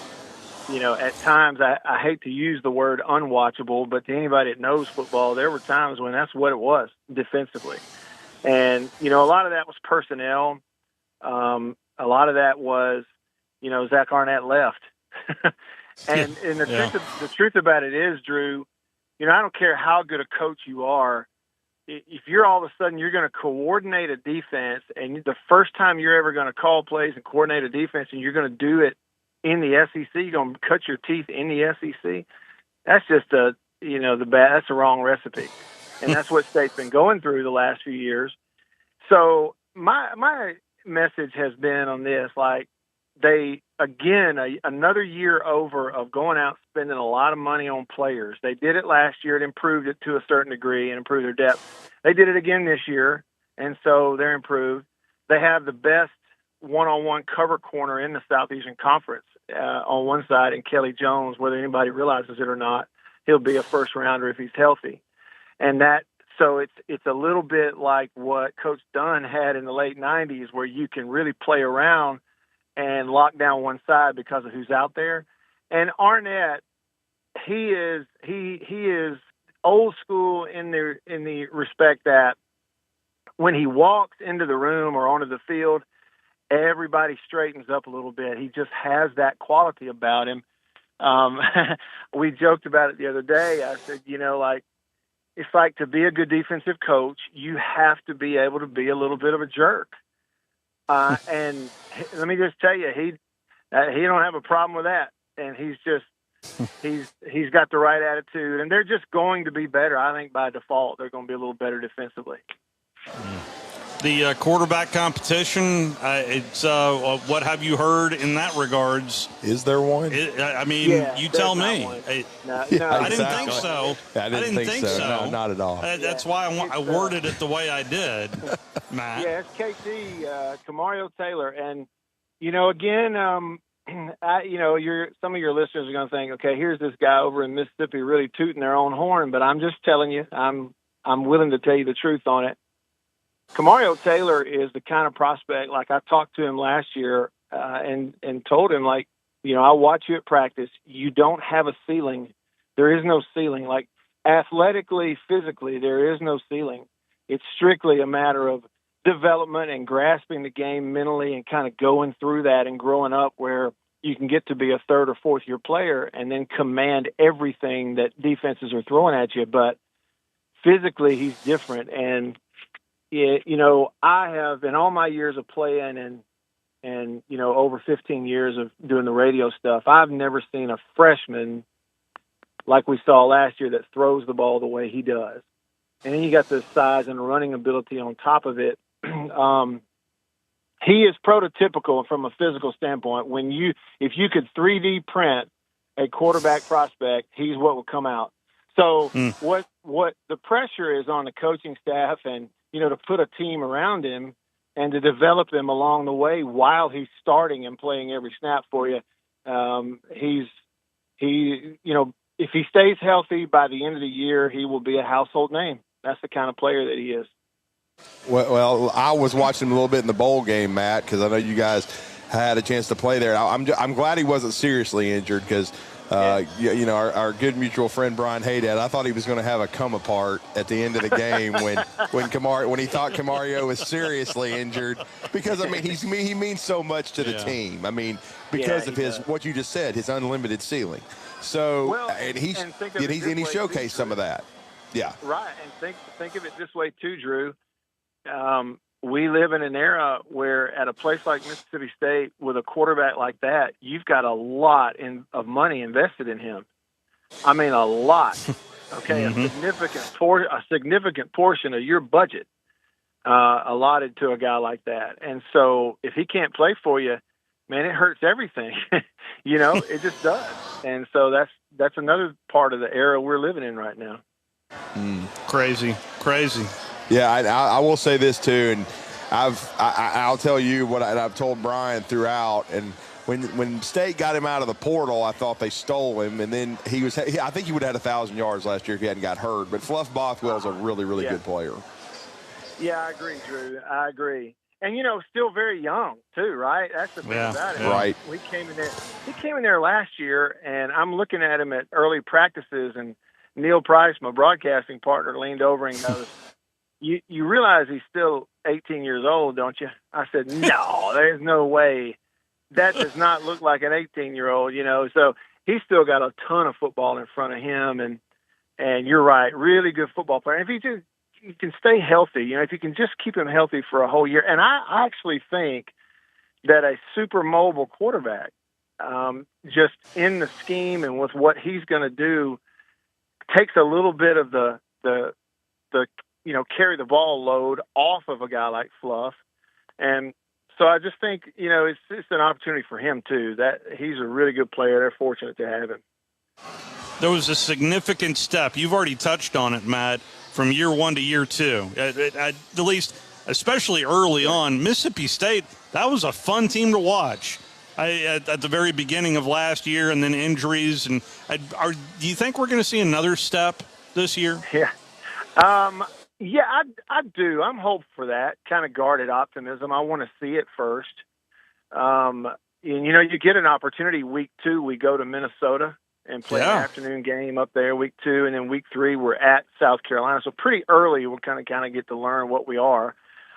at times I hate to use the word unwatchable, but to anybody that knows football, there were times when that's what it was defensively. And, a lot of that was personnel. A lot of that was, Zach Arnett left. and the truth about it is, Drew, I don't care how good a coach you are. If you're all of a sudden you're going to coordinate a defense, and the first time you're ever going to call plays and coordinate a defense, and you're going to do it in the SEC, you're going to cut your teeth in the SEC. That's just that's the wrong recipe, and that's what State's been going through the last few years. So my message has been on this: like another year over of going out spending a lot of money on players. They did it last year. It improved it to a certain degree and improved their depth. They did it again this year, and so they're improved. They have the best one-on-one cover corner in the Southeastern Conference on one side, and Kelly Jones, whether anybody realizes it or not, he'll be a first-rounder if he's healthy. And so it's a little bit like what Coach Dunn had in the late 90s, where you can really play around and lock down one side because of who's out there. And Arnett, he is old school in the respect that when he walks into the room or onto the field, everybody straightens up a little bit. He just has that quality about him. We joked about it the other day. I said, it's like to be a good defensive coach, you have to be able to be a little bit of a jerk. And let me just tell you, He don't have a problem with that, and he's got the right attitude, and they're just going to be better. I think by default they're going to be a little better defensively. The quarterback competition, it's what have you heard in that regards? Is there one? You tell me. No, I didn't think so. I didn't think so. No, not at all. That's why I worded it the way I did, Matt. Yeah, it's KC, Kamario Taylor, and again, some of your listeners are going to think, okay, here's this guy over in Mississippi really tooting their own horn, but I'm just telling you, I'm willing to tell you the truth on it. Kamario Taylor is the kind of prospect, like I talked to him last year and told him, like, I watch you at practice. You don't have a ceiling. There is no ceiling. Like, athletically, physically, there is no ceiling. It's strictly a matter of development and grasping the game mentally and kind of going through that and growing up where you can get to be a third or fourth year player and then command everything that defenses are throwing at you. But physically, he's different. And I have, in all my years of playing and over 15 years of doing the radio stuff, I've never seen a freshman like we saw last year that throws the ball the way he does. And then you got the size and running ability on top of it. He is prototypical from a physical standpoint. If you could 3D print a quarterback prospect, he's what would come out. So what the pressure is on the coaching staff and, to put a team around him and to develop him along the way while he's starting and playing every snap for you. If he stays healthy by the end of the year, he will be a household name. That's the kind of player that he is. Well, I was watching him a little bit in the bowl game, Matt, because I know you guys had a chance to play there. I'm glad he wasn't seriously injured because, our good mutual friend Brian Haydad, I thought he was going to have a come apart at the end of the game when he thought Kamario was seriously injured because he means so much to the team. Because of what you just said, his unlimited ceiling. So he showcased some of that. Yeah. Right, and think of it this way too, Drew. We live in an era where at a place like Mississippi State with a quarterback like that, you've got a lot of money invested in him. A lot. Okay, a significant portion of your budget allotted to a guy like that. And so if he can't play for you, man, it hurts everything. It just does. And so that's another part of the era we're living in right now. Crazy. Yeah, I will say this too, and I'll tell you what I've told Brian throughout. And when State got him out of the portal, I thought they stole him, and then I think he would have had 1,000 yards last year if he hadn't got hurt. But Fluff Bothwell's a really, really good player. Yeah, I agree, Drew. I agree. And still very young too, right? That's the thing about it. Right. He came in there last year, and I'm looking at him at early practices, and Neil Price, my broadcasting partner, leaned over and goes, You realize he's still 18 years old, don't you? I said, no, there's no way. That does not look like an 18-year-old, So he's still got a ton of football in front of him, and you're right, really good football player. If you can stay healthy, if you can just keep him healthy for a whole year. And I actually think that a super mobile quarterback, just in the scheme and with what he's going to do, takes a little bit of the carry the ball load off of a guy like Fluff. And so I just think, it's an opportunity for him too. That he's a really good player. They're fortunate to have him. There was a significant step. You've already touched on it, Matt, from year one to year two. At least, especially early on, Mississippi State, that was a fun team to watch. At the very beginning of last year, and then injuries. And do you think we're going to see another step this year? Yeah. Yeah, I do. I'm hopeful for that kind of guarded optimism. I want to see it first. And, you get an opportunity week 2, we go to Minnesota and play an afternoon game up there week 2. And then week 3, we're at South Carolina. So pretty early, we'll kind of get to learn what we are.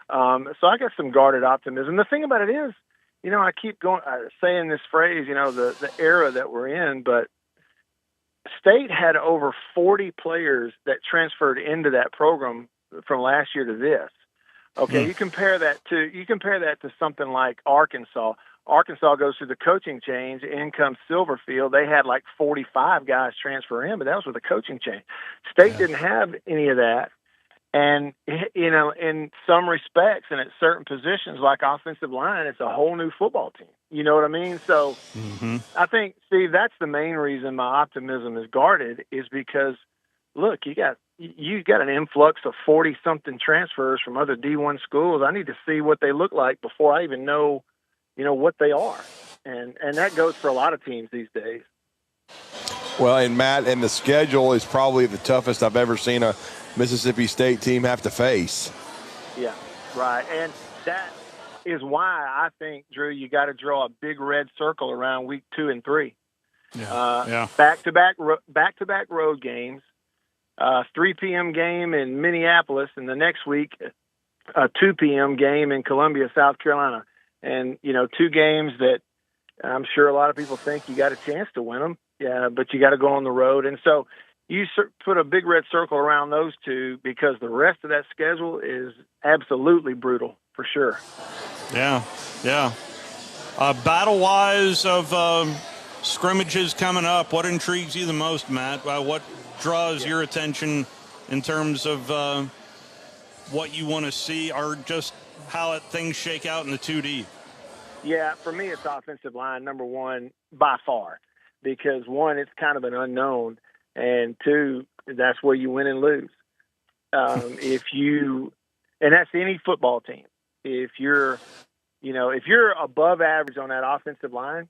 So I got some guarded optimism. The thing about it is, I keep saying this phrase, the era that we're in, but State had over 40 players that transferred into that program from last year to this. Okay, you compare that to something like Arkansas. Arkansas goes through the coaching change. In comes Silverfield. They had like 45 guys transfer in, but that was with a coaching change. State didn't have any of that. And, in some respects and at certain positions like offensive line, it's a whole new football team. You know what I mean? So I think, Steve, that's the main reason my optimism is guarded is because, look, you got an influx of 40-something transfers from other D1 schools. I need to see what they look like before I even know, what they are. And that goes for a lot of teams these days. Well, and Matt, and the schedule is probably the toughest I've ever seen a Mississippi State team have to face. Yeah, right. And that is why I think, Drew, you got to draw a big red circle around week 2 and 3. Back-to-back road games, 3 p.m. game in Minneapolis, and the next week, a 2 p.m. game in Columbia, South Carolina. And, 2 games that I'm sure a lot of people think you got a chance to win them, but you got to go on the road. And so you put a big red circle around those 2 because the rest of that schedule is absolutely brutal, for sure. Yeah. Battle-wise of scrimmages coming up, what intrigues you the most, Matt? What draws your attention in terms of what you want to see, or just how things shake out in the 2D? Yeah, for me, it's offensive line, number one, by far, because 1, it's kind of an unknown, and 2, that's where you win and lose. And that's any football team. If you're above average on that offensive line,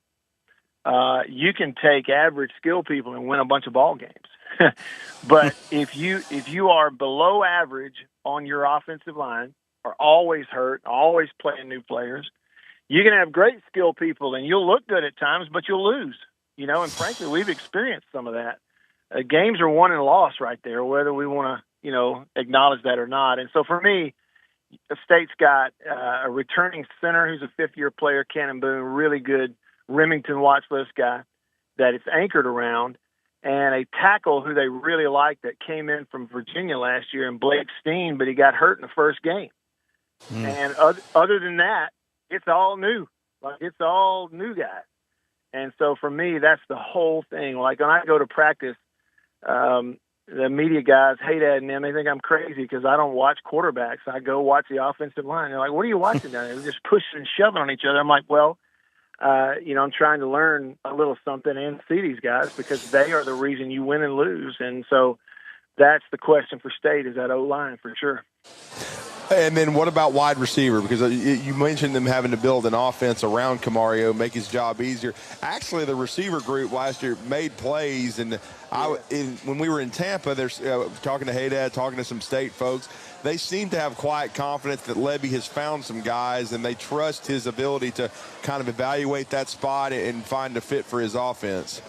you can take average skill people and win a bunch of ball games. But if you are below average on your offensive line, are always hurt, always playing new players, you can have great skill people and you'll look good at times, but you'll lose. And frankly, we've experienced some of that. Games are won and lost right there, whether we want to, acknowledge that or not. And so for me, the State's got a returning center who's a fifth-year player, Cannon Boone, really good Remington watch list guy that it's anchored around, and a tackle who they really like that came in from Virginia last year, and Blake Steen, but he got hurt in the first game. And other than that, it's all new. Like, it's all new guys. And so for me, that's the whole thing. Like, when I go to practice, the media guys hate at them. They think I'm crazy because I don't watch quarterbacks. I go watch the offensive line. They're like, what are you watching down there? They're just pushing and shoving on each other. I'm like, well, I'm trying to learn a little something and see these guys because they are the reason you win and lose. And so that's the question for State, is that O-line for sure. And then what about wide receiver? Because you mentioned them having to build an offense around Camario, make his job easier. Actually, the receiver group last year made plays. And when we were in Tampa, there's talking to Haydad, talking to some State folks, they seem to have quiet confidence that Levy has found some guys, and they trust his ability to kind of evaluate that spot and find a fit for his offense.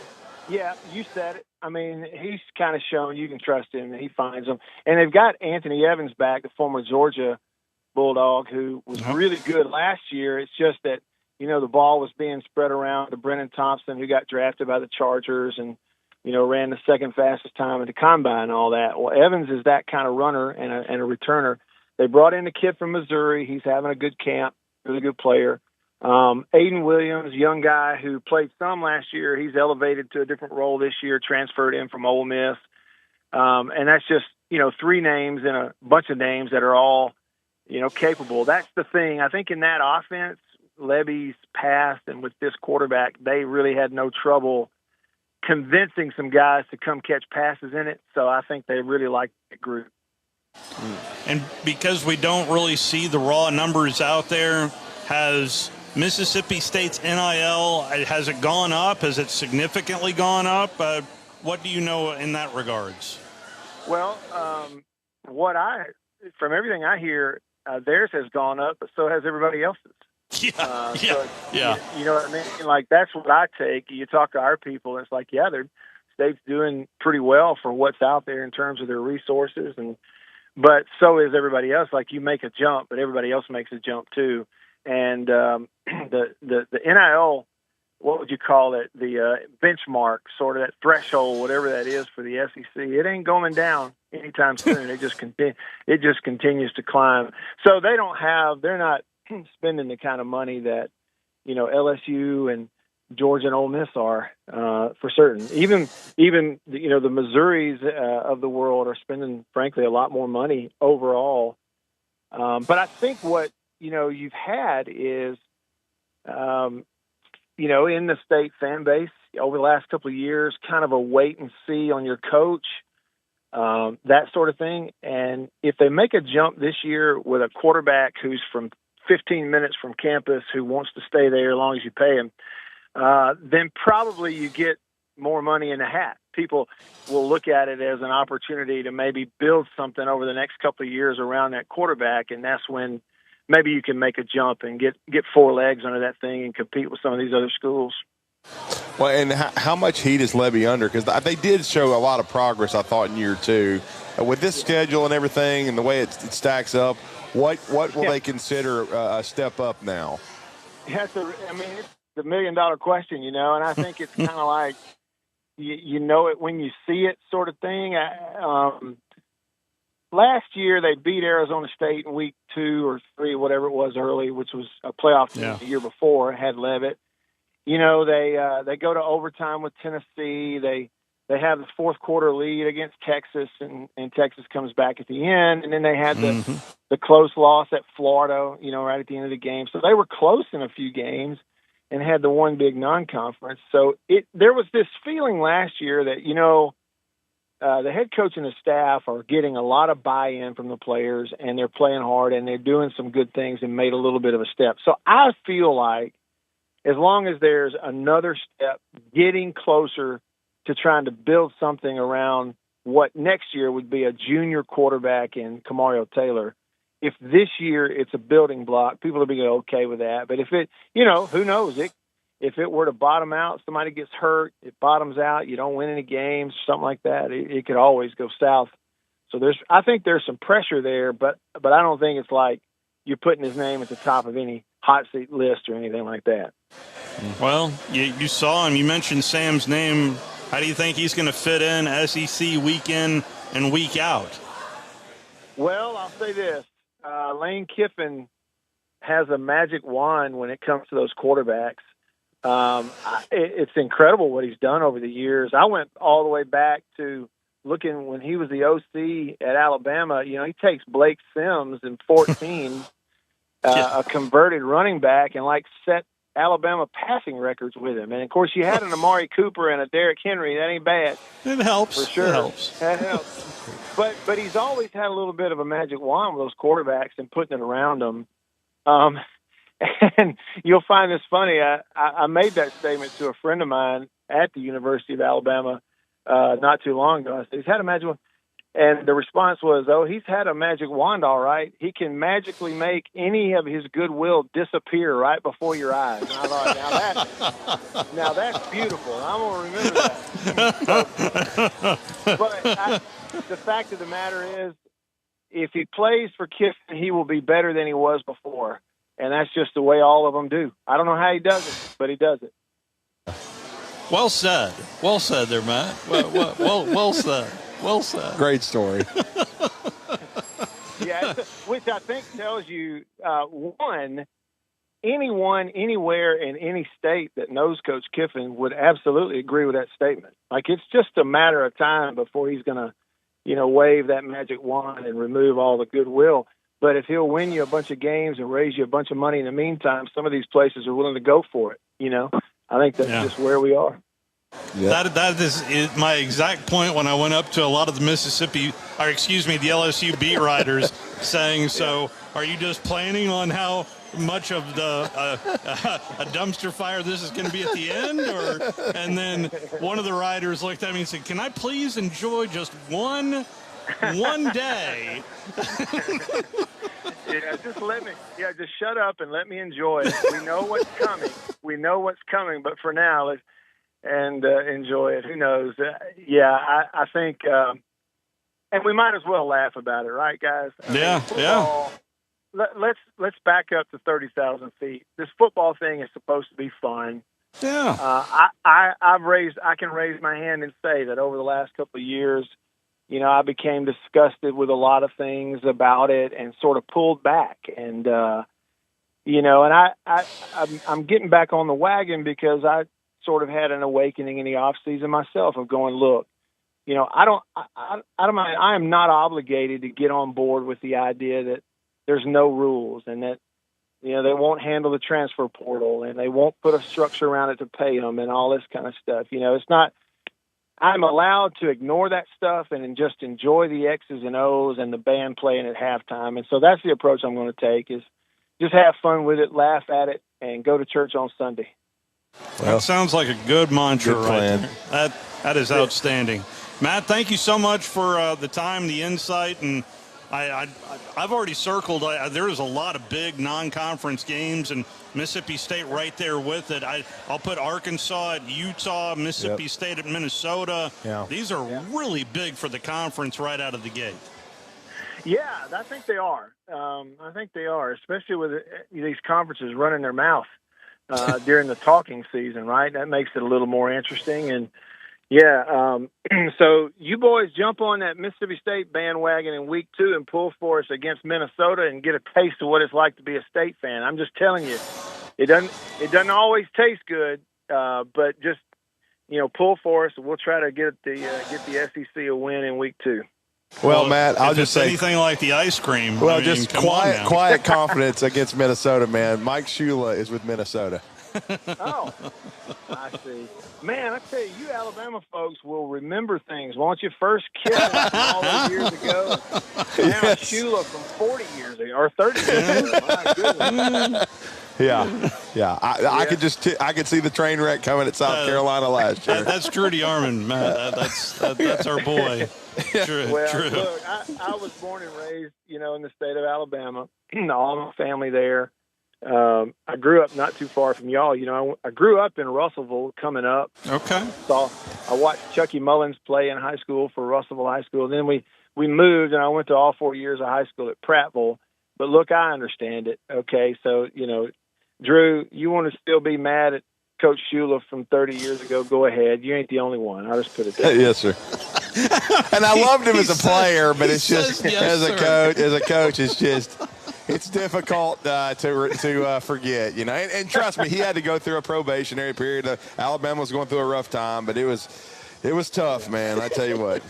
Yeah, you said it. I mean, he's kind of shown you can trust him, and he finds them. And they've got Anthony Evans back, the former Georgia Bulldog, who was really good last year. It's just that, the ball was being spread around to Brennan Thompson, who got drafted by the Chargers and, ran the second fastest time at the combine and all that. Well, Evans is that kind of runner and a returner. They brought in a kid from Missouri. He's having a good camp, really good player. Aiden Williams, young guy who played some last year. He's elevated to a different role this year, transferred in from Ole Miss. And that's just, 3 names and a bunch of names that are all, capable. That's the thing. I think in that offense, Levy's past and with this quarterback, they really had no trouble convincing some guys to come catch passes in it. So I think they really like that group. And because we don't really see the raw numbers out there, has Mississippi State's NIL, has it gone up? Has it significantly gone up? What do you know in that regards? Well, from everything I hear, theirs has gone up, but so has everybody else's. Yeah. You know what I mean? Like, that's what I take. You talk to our people, and it's like, State's doing pretty well for what's out there in terms of their resources, but so is everybody else. Like, you make a jump, but everybody else makes a jump too. And the NIL, what would you call it? The benchmark, sort of that threshold, whatever that is for the SEC, it ain't going down anytime soon. It just continues to climb. So they're not spending the kind of money that LSU and Georgia and Ole Miss are for certain. Even the Missouris of the world are spending, frankly, a lot more money overall. But I think what you've had is, in the state fan base over the last couple of years, kind of a wait and see on your coach, that sort of thing. And if they make a jump this year with a quarterback who's from 15 minutes from campus, who wants to stay there as long as you pay him, then probably you get more money in the hat. People will look at it as an opportunity to maybe build something over the next couple of years around that quarterback, and that's when maybe you can make a jump and get four legs under that thing and compete with some of these other schools. Well, and how much heat is Levy under? Because they did show a lot of progress, I thought, in year two. With this schedule and everything and the way it stacks up, what will they consider a step up now? Yeah, it's the $1 million question, and I think it's kind of like you know it when you see it sort of thing. Last year they beat Arizona State in week 2 or 3, whatever it was early, which was a playoff team the year before, had Levitt. They go to overtime with Tennessee. They have the fourth quarter lead against Texas, and Texas comes back at the end. And then they had the close loss at Florida, right at the end of the game. So they were close in a few games and had the one big non-conference. So there was this feeling last year that, the head coach and the staff are getting a lot of buy-in from the players, and they're playing hard, and they're doing some good things and made a little bit of a step. So I feel like as long as there's another step getting closer to trying to build something around what next year would be a junior quarterback in Kamario Taylor, if this year it's a building block, people will be okay with that. But if it, who knows? If it were to bottom out, somebody gets hurt, it bottoms out, you don't win any games, something like that, it could always go south. So I think there's some pressure there, but I don't think it's like you're putting his name at the top of any hot seat list or anything like that. Well, you saw him. You mentioned Sam's name. How do you think he's going to fit in SEC week in and week out? Well, I'll say this. Lane Kiffin has a magic wand when it comes to those quarterbacks. It's incredible what he's done over the years. I went all the way back to looking when he was the OC at Alabama. He takes Blake Sims in 14, a converted running back, and set Alabama passing records with him. And of course, you had an Amari Cooper and a Derrick Henry. That ain't bad. It helps. For sure. It helps. That helps. But he's always had a little bit of a magic wand with those quarterbacks and putting it around them. And you'll find this funny. I made that statement to a friend of mine at the University of Alabama not too long ago. I said, he's had a magic wand. And the response was, he's had a magic wand, all right. He can magically make any of his goodwill disappear right before your eyes. And I thought, now that's beautiful. I'm going to remember that. But the fact of the matter is, if he plays for Kiffin, he will be better than he was before. And that's just the way all of them do. I don't know how he does it, but he does it. Well said. Well said there, Matt. Well said. Well said. Great story. Yeah, which I think tells you, anyone, anywhere, in any state that knows Coach Kiffin would absolutely agree with that statement. It's just a matter of time before he's going to, wave that magic wand and remove all the goodwill. But if he'll win you a bunch of games and raise you a bunch of money in the meantime, some of these places are willing to go for it. I think that's just where we are. Yeah. That is my exact point when I went up to a lot of the the LSU beat writers saying, so are you just planning on how much of a dumpster fire this is going to be at the end? And then one of the writers looked at me and said, can I please enjoy just one day? Just shut up and let me enjoy it. We know what's coming. But for now, let's enjoy it. Who knows? I think, and we might as well laugh about it, right, guys? Football, let's back up to 30,000 feet. This football thing is supposed to be fun. Yeah. I can raise my hand and say that over the last couple of years, I became disgusted with a lot of things about it and sort of pulled back. And And I'm getting back on the wagon because I sort of had an awakening in the off season myself of going, look, I am not obligated to get on board with the idea that there's no rules and that, they won't handle the transfer portal and they won't put a structure around it to pay them and all this kind of stuff. It's not, I'm allowed to ignore that stuff and just enjoy the X's and O's and the band playing at halftime. And so that's the approach I'm going to take, is just have fun with it, laugh at it, and go to church on Sunday. Well, that sounds like a good mantra right there. That is outstanding. Matt, thank you so much for the time, the insight, and I've already circled. There is a lot of big non-conference games, and Mississippi State right there with it. I'll put Arkansas at Utah, Mississippi State at Minnesota. Yeah. These are really big for the conference right out of the gate. Yeah, I think they are. I think they are, especially with these conferences running their mouth during the talking season, right? That makes it a little more interesting. And, so you boys jump on that Mississippi State bandwagon in week 2 and pull for us against Minnesota and get a taste of what it's like to be a State fan. I'm just telling you, it doesn't always taste good, but just, pull for us, and we'll try to get the SEC a win in week 2. Well, Matt, I'll just say anything like the ice cream. Well, just quiet confidence against Minnesota, man. Mike Shula is with Minnesota. Oh, I see. Man, I tell you, Alabama folks will remember things. Won't you? First kiss all those years ago. Now Shula from 40 years ago or 30 years ago. My goodness. Yeah. I could see the train wreck coming at South Carolina last year. That's Trudy Armand, Matt. That's our boy. True. Look, I was born and raised, in the state of Alabama. All my family there. I grew up not too far from y'all. I grew up in Russellville coming up. Okay. So I watched Chucky Mullins play in high school for Russellville High School. Then we moved, and I went to all 4 years of high school at Prattville. But look, I understand it. Okay, so, Drew, you want to still be mad at Coach Shula from 30 years ago? Go ahead. You ain't the only one. I'll just put it there. Yes, sir. And I loved him as a player, but it's just as a coach, it's just it's difficult to forget, And trust me, he had to go through a probationary period. Alabama was going through a rough time, but it was tough, man. I tell you what.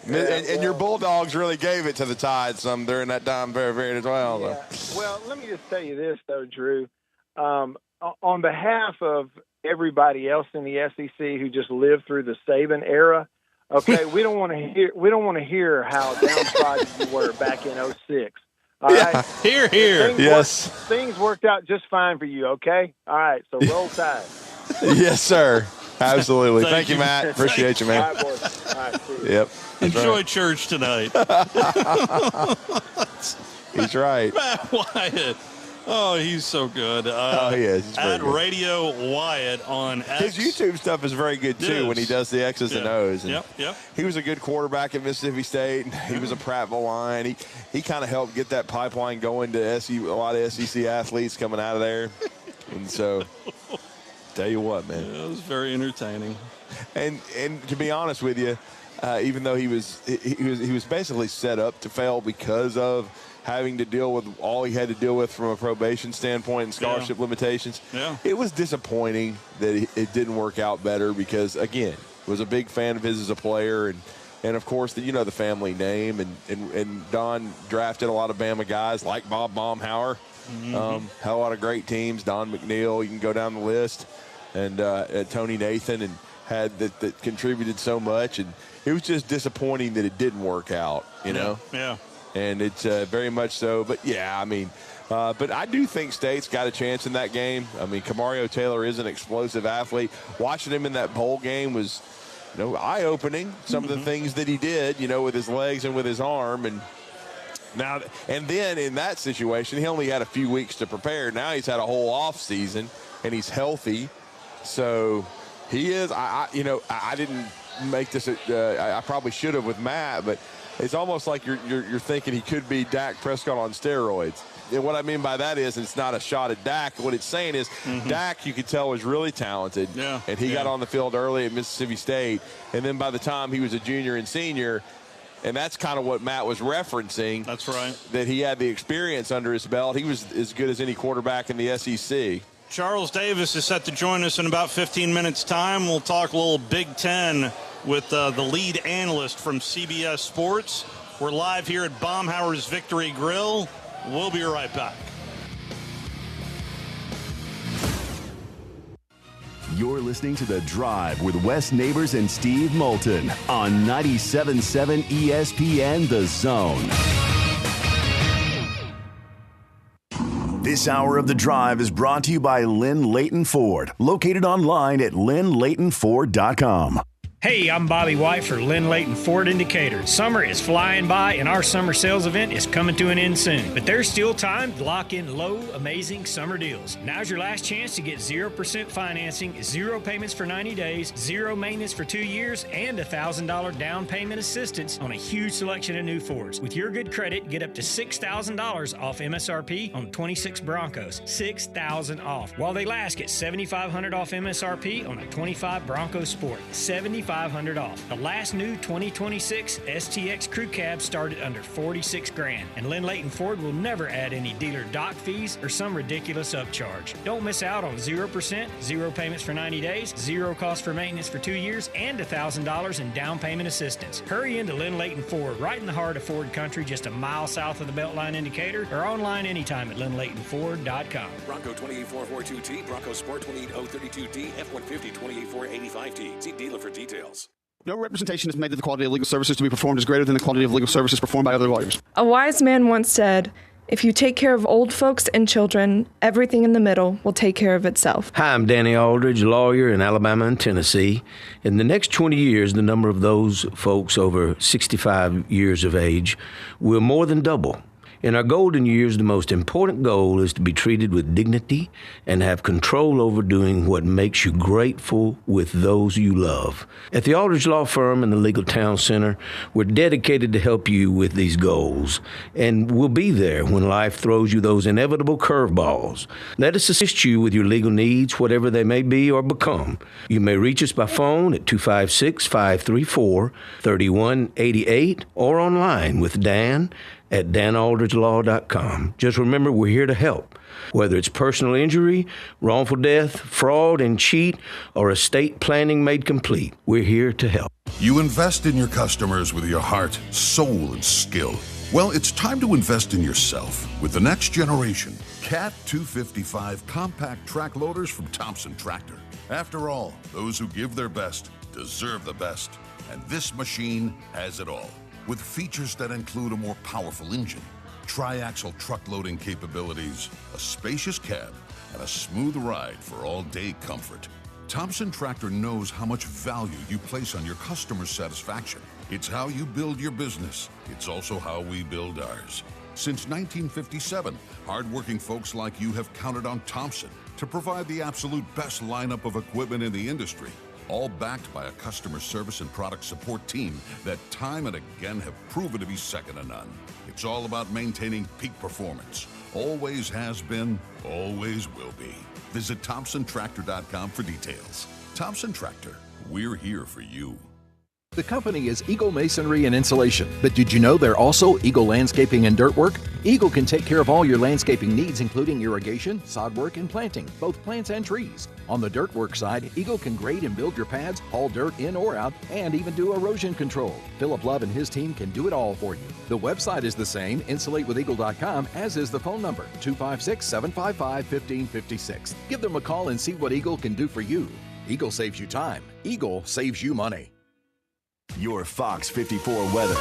And your Bulldogs really gave it to the Tide some during that time period as well. Yeah. Well, let me just tell you this, though, Drew. On behalf of everybody else in the SEC who just lived through the Saban era, okay, we don't want to hear how downtrodden you were back in 2006. All right? Here. Things worked out just fine for you, okay? All right, so roll Tide. Yes, sir. Absolutely. Thank you, Matt. Appreciate you, man. All right, boys. All right, see you. Yep. Enjoy church tonight. He's right. Matt Wyatt. Oh, he's so good. He is. He's at good. Radio Wyatt on X. His YouTube stuff is very good, too, when he does the X's and O's. And Yep. He was a good quarterback at Mississippi State. He was a Prattville line. He kind of helped get that pipeline going to a lot of SEC athletes coming out of there. And so, tell you what, man. Yeah, it was very entertaining. And to be honest with you, even though he was basically set up to fail because of having to deal with all he had to deal with from a probation standpoint and scholarship limitations. Yeah. It was disappointing that it didn't work out better because, again, was a big fan of his as a player and of course, the family name and Don drafted a lot of Bama guys like Bob Baumhower. Mm-hmm. Had a lot of great teams. Don McNeil, you can go down the list, and Tony Nathan, and had that contributed so much. And it was just disappointing that it didn't work out, you know? Yeah. And it's very much so. But, yeah, I mean, but I do think State's got a chance in that game. I mean, Kamario Taylor is an explosive athlete. Watching him in that bowl game was, eye-opening. Some of the things that he did, with his legs and with his arm. And then in that situation, he only had a few weeks to prepare. Now he's had a whole off season, and he's healthy. So he is. I didn't make this. I probably should have with Matt, but it's almost like you're thinking he could be Dak Prescott on steroids. And what I mean by that is it's not a shot at Dak. What it's saying is Dak, you could tell, was really talented. Yeah. And he got on the field early at Mississippi State. And then by the time he was a junior and senior, And that's kind of what Matt was referencing. That's right. That he had the experience under his belt. He was as good as any quarterback in the SEC. Charles Davis is set to join us in about 15 minutes' time. We'll talk a little Big Ten with the lead analyst from CBS Sports. We're live here at Baumhower's Victory Grill. We'll be right back. You're listening to The Drive with Wes Neighbors and Steve Moulton on 97.7 ESPN The Zone. This hour of The Drive is brought to you by Lynn Leighton Ford, located online at lynnleightonford.com. Hey, I'm Bobby White for Lynn Leighton Ford Indicator. Summer is flying by and our summer sales event is coming to an end soon. But there's still time to lock in low, amazing summer deals. Now's your last chance to get 0% financing, 0 payments for 90 days, 0 maintenance for 2 years, and $1,000 down payment assistance on a huge selection of new Fords. With your good credit, get up to $6,000 off MSRP on 26 Broncos. $6,000 off. While they last, get $7,500 off MSRP on a 25 Bronco Sport. $7,500 off. The last new 2026 STX Crew Cab started under $46,000, and Lynn Leighton Ford will never add any dealer dock fees or some ridiculous upcharge. Don't miss out on 0%, 0 payments for 90 days, 0 cost for maintenance for 2 years, and $1,000 in down payment assistance. Hurry into Lynn Leighton Ford, right in the heart of Ford Country, just a mile south of the Beltline indicator, or online anytime at lynnleightonford.com. Bronco 28442T, Bronco Sport 28032D, F-150 28485T. See dealer for details. No representation is made that the quality of legal services to be performed is greater than the quality of legal services performed by other lawyers. A wise man once said, if you take care of old folks and children, everything in the middle will take care of itself. Hi, I'm Danny Aldridge, lawyer in Alabama and Tennessee. In the next 20 years, the number of those folks over 65 years of age will more than double. In our golden years, the most important goal is to be treated with dignity and have control over doing what makes you grateful with those you love. At the Aldridge Law Firm and the Legal Town Center, we're dedicated to help you with these goals, and we'll be there when life throws you those inevitable curveballs. Let us assist you with your legal needs, whatever they may be or become. You may reach us by phone at 256-534-3188 or online with Dan at danaldridgelaw.com. Just remember, we're here to help. Whether it's personal injury, wrongful death, fraud and cheat, or estate planning made complete, we're here to help. You invest in your customers with your heart, soul, and skill. Well, it's time to invest in yourself with the next generation Cat 255 compact track loaders from Thompson Tractor. After all, those who give their best deserve the best, and this machine has it all. With features that include a more powerful engine, tri-axle truck loading capabilities, a spacious cab, and a smooth ride for all-day comfort. Thompson Tractor knows how much value you place on your customer's satisfaction. It's how you build your business. It's also how we build ours. Since 1957, hardworking folks like you have counted on Thompson to provide the absolute best lineup of equipment in the industry, all backed by a customer service and product support team that time and again have proven to be second to none. It's all about maintaining peak performance. Always has been, always will be. Visit ThompsonTractor.com for details. Thompson Tractor, we're here for you. The company is Eagle Masonry and Insulation, but did you know they're also Eagle Landscaping and Dirt Work? Eagle can take care of all your landscaping needs, including irrigation, sod work, and planting, both plants and trees. On the dirt work side, Eagle can grade and build your pads, haul dirt in or out, and even do erosion control. Philip Love and his team can do it all for you. The website is the same, insulatewitheagle.com, as is the phone number, 256-755-1556. Give them a call and see what Eagle can do for you. Eagle saves you time. Eagle saves you money. Your Fox 54 weather.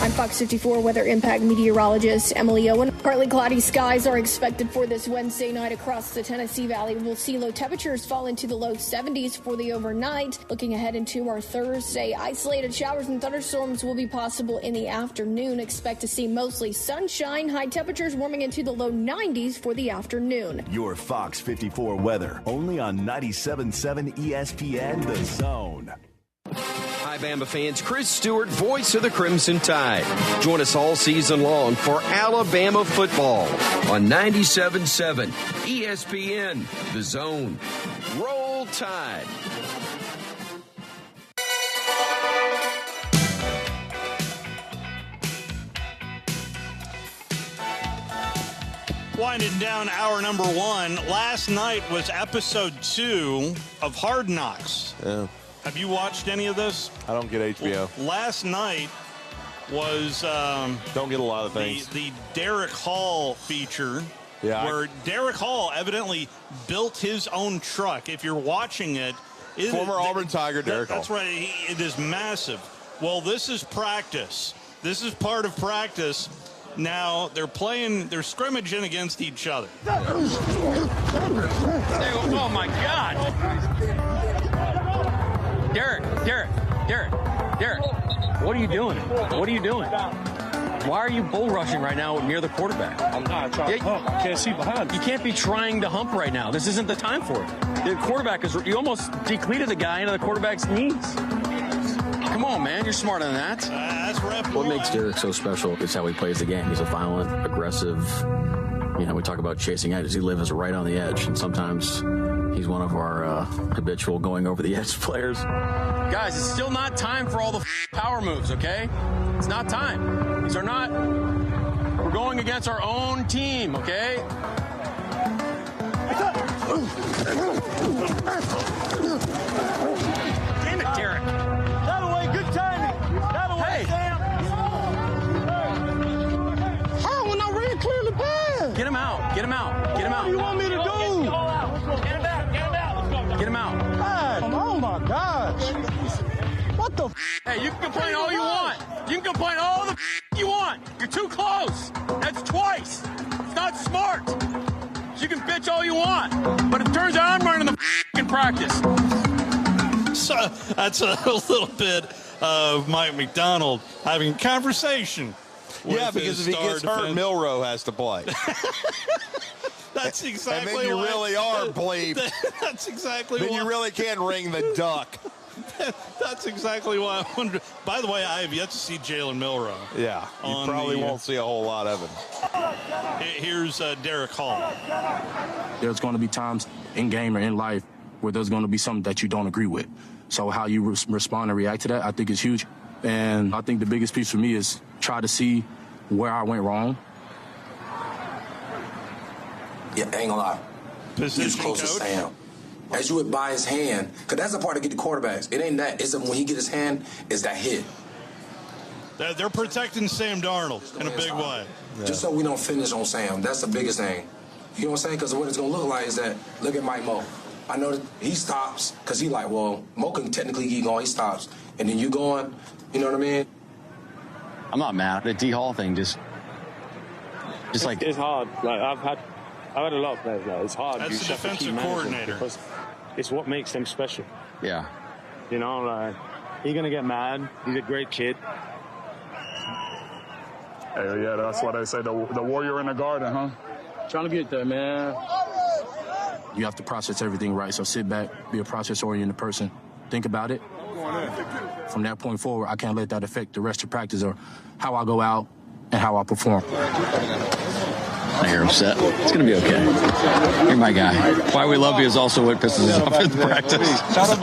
I'm Fox 54 Weather Impact meteorologist Emily Owen. Partly cloudy skies are expected for this Wednesday night across the Tennessee Valley. We'll see low temperatures fall into the low 70s for the overnight. Looking ahead into our Thursday, isolated showers and thunderstorms will be possible in the afternoon. Expect to see mostly sunshine. High temperatures warming into the low 90s for the afternoon. Your Fox 54 weather, only on 97.7 ESPN The Zone. Hi, Bama fans. Chris Stewart, voice of the Crimson Tide. Join us all season long for Alabama football on 97.7 ESPN The Zone. Roll Tide. Winding down hour number 1. Last night was episode 2 of Hard Knocks. Yeah. Have you watched any of this? I don't get HBO. Last night was don't get a lot of things. The Derek Hall feature. Yeah, where Derek Hall evidently built his own truck. If you're watching it, former Auburn Tiger Derek Hall. That's right. It is massive. Well, this is practice. This is part of practice. Now they're scrimmaging against each other. Oh my God! Derek, what are you doing? What are you doing? Why are you bull rushing right now near the quarterback? I'm not trying to hump. I can't see behind me. You can't be trying to hump right now. This isn't the time for it. The quarterback you almost decleated the guy into the quarterback's knees. Come on, man. You're smarter than that. That's right. What makes Derek so special is how he plays the game. He's a violent, aggressive. We talk about chasing edges. He lives right on the edge, and sometimes he's one of our habitual going over the edge players. Guys, it's still not time for all the power moves, okay? It's not time. These are not. We're going against our own team, okay? Damn it, Derek. That away, good timing. That away, Sam. How when I ran clearly bad? Get him out. Get him out. Get him out. What do you want me to do? Get him out. Get him out. Get him out. God, oh my gosh. What the Hey, you can complain all you want. You can complain all the you want. You're too close. That's twice. It's not smart. You can bitch all you want. But it turns out I'm running the in practice. So that's a little bit of Mike McDonald having a conversation. Yeah, because if he gets hurt, Milroe has to play. That's exactly. And then you really are bleep. That's exactly. Then you really can ring the duck. That's exactly why I wonder. By the way, I have yet to see Jalen Milroe. Yeah, you probably won't see a whole lot of him. Here's Derek Hall. There's going to be times in game or in life where there's going to be something that you don't agree with. So how you respond and react to that, I think is huge. And I think the biggest piece for me is try to see where I went wrong. Yeah, I ain't gonna lie. Position he was close to Sam. As you would buy his hand, because that's the part to get the quarterbacks. It ain't that. It's when he get his hand, it's that hit. They're protecting Sam Darnold in a big way. Just so we don't finish on Sam. That's the biggest thing. You know what I'm saying? Because what it's going to look like is that, look at Mike Mo. I know that he stops because he like, well, Mo can technically keep going. He stops. And then you going, you know what I mean? I'm not mad. The D Hall thing just like it's hard. Like I've had a lot of players like it's hard. That's the defensive coordinator. Because it's what makes them special. Yeah. You know, like he's gonna get mad. He's a great kid. Hey, yeah, that's why they say the warrior in the garden, huh? Trying to get there, man. You have to process everything right. So sit back, be a process-oriented person. Think about it. From that point forward, I can't let that affect the rest of practice or how I go out and how I perform. I hear him set. It's going to be okay. You're my guy. Why we love you is also what pisses us off in practice. Shut up.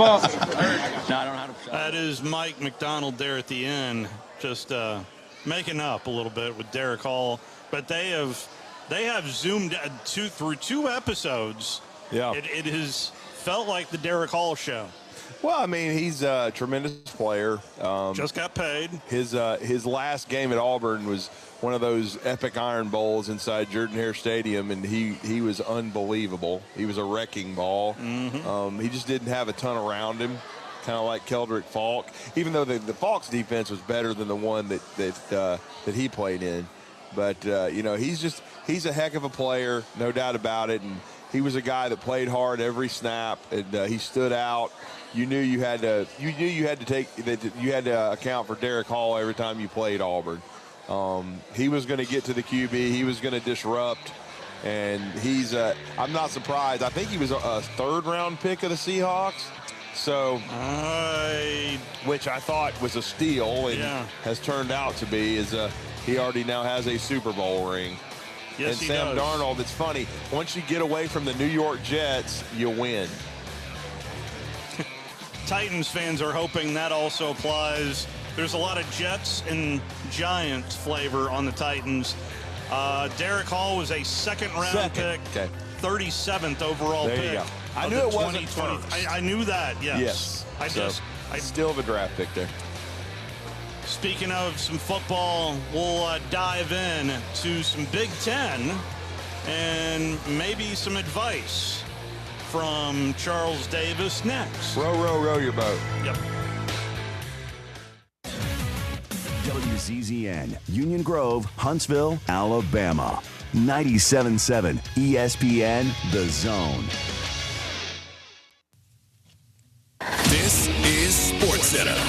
No, I don't know how to. That is Mike McDonald there at the end, just making up a little bit with Derek Hall. But they have zoomed through 2 episodes. Yeah, it has felt like the Derek Hall show. Well, I mean, he's a tremendous player. Just got paid. His last game at Auburn was one of those epic Iron Bowls inside Jordan-Hare Stadium, and he was unbelievable. He was a wrecking ball. Mm-hmm. He just didn't have a ton around him, kind of like Keldrick Falk, even though the Falk's defense was better than the one that he played in. But, he's a heck of a player, no doubt about it, and he was a guy that played hard every snap, and he stood out. You knew you had to account for Derek Hall every time you played Auburn. He was going to get to the QB. He was going to disrupt, and I'm not surprised. I think he was a 3rd-round pick of the Seahawks, so which I thought was a steal and has turned out to be he already now has a Super Bowl ring. Yes, and Sam Darnold, it's funny, once you get away from the New York Jets, you win. Titans fans are hoping that also applies. There's a lot of Jets and Giants flavor on the Titans. Derek Hall was a second-round pick, 37th overall there pick. You go. I knew it wasn't 2020. first. I knew that, Yes. I still have a draft pick there. Speaking of some football, we'll dive in to some Big Ten and maybe some advice from Charles Davis next. Row your boat. Yep. WZZN, Union Grove, Huntsville, Alabama. 97.7 ESPN, The Zone. This is SportsCenter.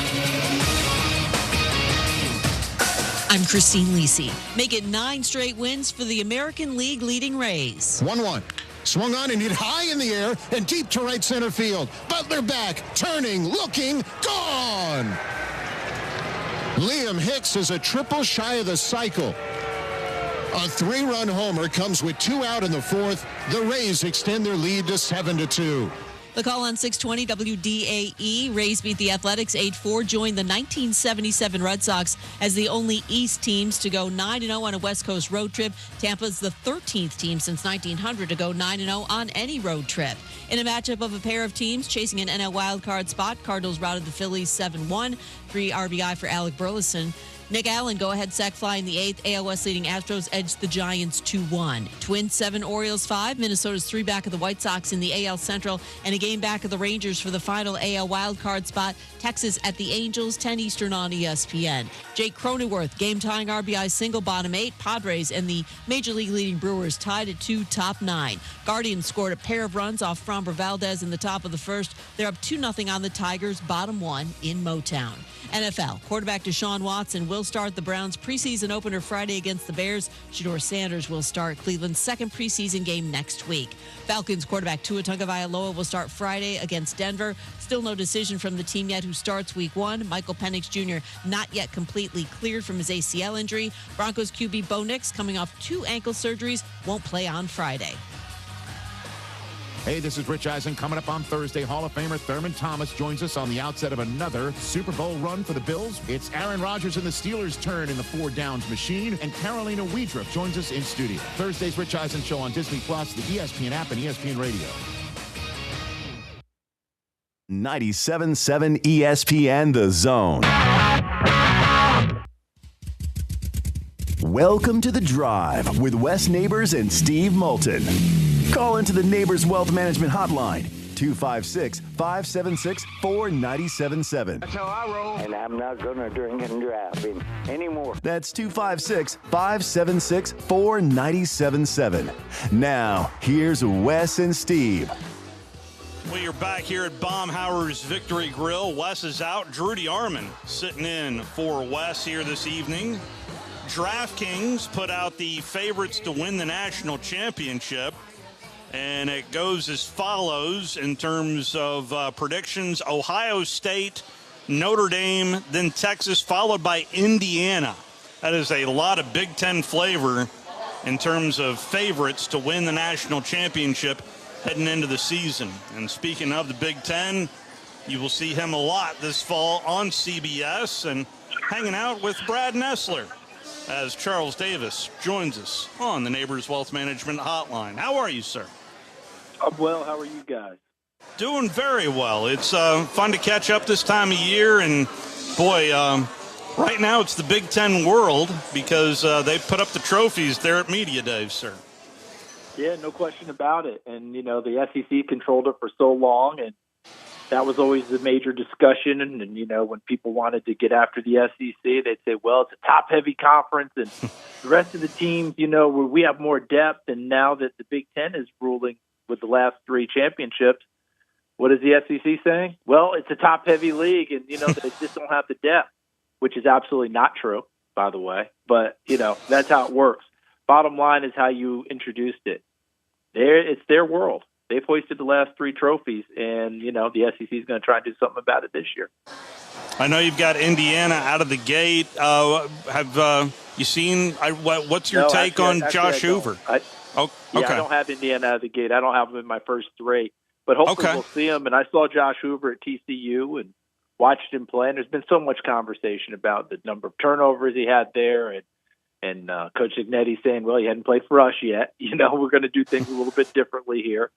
I'm Christine Lisi. Make it 9 straight wins for the American League leading Rays. 1-1. Swung on and hit high in the air and deep to right center field. Butler back, turning, looking, gone. Liam Hicks is a triple shy of the cycle. A 3-run homer comes with 2 out in the 4th. The Rays extend their lead to 7-2. The call on 620 WDAE. Rays beat the Athletics 8-4, joined the 1977 Red Sox as the only East teams to go 9-0 on a West Coast road trip. Tampa's the 13th team since 1900 to go 9-0 on any road trip. In a matchup of a pair of teams chasing an NL wildcard spot, Cardinals routed the Phillies 7-1, 3 RBI for Alec Burleson. Nick Allen, go-ahead sac fly in the 8th. AOS leading Astros edged the Giants 2-1. Twins 7, Orioles 5. Minnesota's 3 back of the White Sox in the AL Central, and a game back of the Rangers for the final AL wildcard spot. Texas at the Angels, 10 Eastern on ESPN. Jake Cronenworth, game-tying RBI single, bottom 8. Padres and the Major League leading Brewers tied at 2, top 9. Guardians scored a pair of runs off Framber Valdez in the top of the first. They're up 2-0 on the Tigers, bottom 1 in Motown. NFL, quarterback Deshaun Watson will start the Browns' preseason opener Friday against the Bears. Shedeur Sanders will start Cleveland's second preseason game next week. Falcons quarterback Tua Tagovailoa will start Friday against Denver. Still no decision from the team yet who starts week 1. Michael Penix Jr. not yet completely cleared from his ACL injury. Broncos QB Bo Nix, coming off 2 ankle surgeries, won't play on Friday. Hey, this is Rich Eisen. Coming up on Thursday, Hall of Famer Thurman Thomas joins us on the outset of another Super Bowl run for the Bills. It's Aaron Rodgers and the Steelers' turn in the 4 downs machine, and Carolina Wiedrup joins us in studio. Thursday's Rich Eisen Show on Disney+, the ESPN app, and ESPN Radio. 97.7 ESPN, The Zone. Welcome to The Drive with Wes Neighbors and Steve Moulton. Call into the Neighbors Wealth Management Hotline, 256-576-4977. That's how I roll. And I'm not going to drink and drive anymore. That's 256-576-4977. Now, here's Wes and Steve. We are back here at Baumhower's Victory Grill. Wes is out. Drudy Arman sitting in for Wes here this evening. DraftKings put out the favorites to win the national championship, and it goes as follows in terms of predictions. Ohio State, Notre Dame, then Texas, followed by Indiana. That is a lot of Big Ten flavor in terms of favorites to win the national championship heading into the season. And speaking of the Big Ten, you will see him a lot this fall on CBS and hanging out with Brad Nessler as Charles Davis joins us on the Neighbors Wealth Management Hotline. How are you, sir? I'm well. How are you guys? Doing very well. It's fun to catch up this time of year, and boy, right now it's the Big Ten world because they put up the trophies there at Media Days, sir. Yeah, no question about it. And, you know, the SEC controlled it for so long, and that was always the major discussion. And, you know, when people wanted to get after the SEC, they'd say, well, it's a top-heavy conference, and the rest of the teams, you know, we have more depth. And now that the Big Ten is ruling with the last 3 championships, what is the SEC saying? Well, it's a top-heavy league, and, you know, they just don't have the depth, which is absolutely not true, by the way. But, you know, that's how it works. Bottom line is how you introduced it. It's their world. They've hoisted the last 3 trophies, and, you know, the SEC is going to try and do something about it this year. I know you've got Indiana out of the gate. Have you seen what's your take on Josh Hoover? I don't have Indiana out of the gate. I don't have him in my first 3. But hopefully we'll see him. And I saw Josh Hoover at TCU and watched him play. And there's been so much conversation about the number of turnovers he had there And Coach Ignetti saying, well, you hadn't played for us yet. We're going to do things a little bit differently here.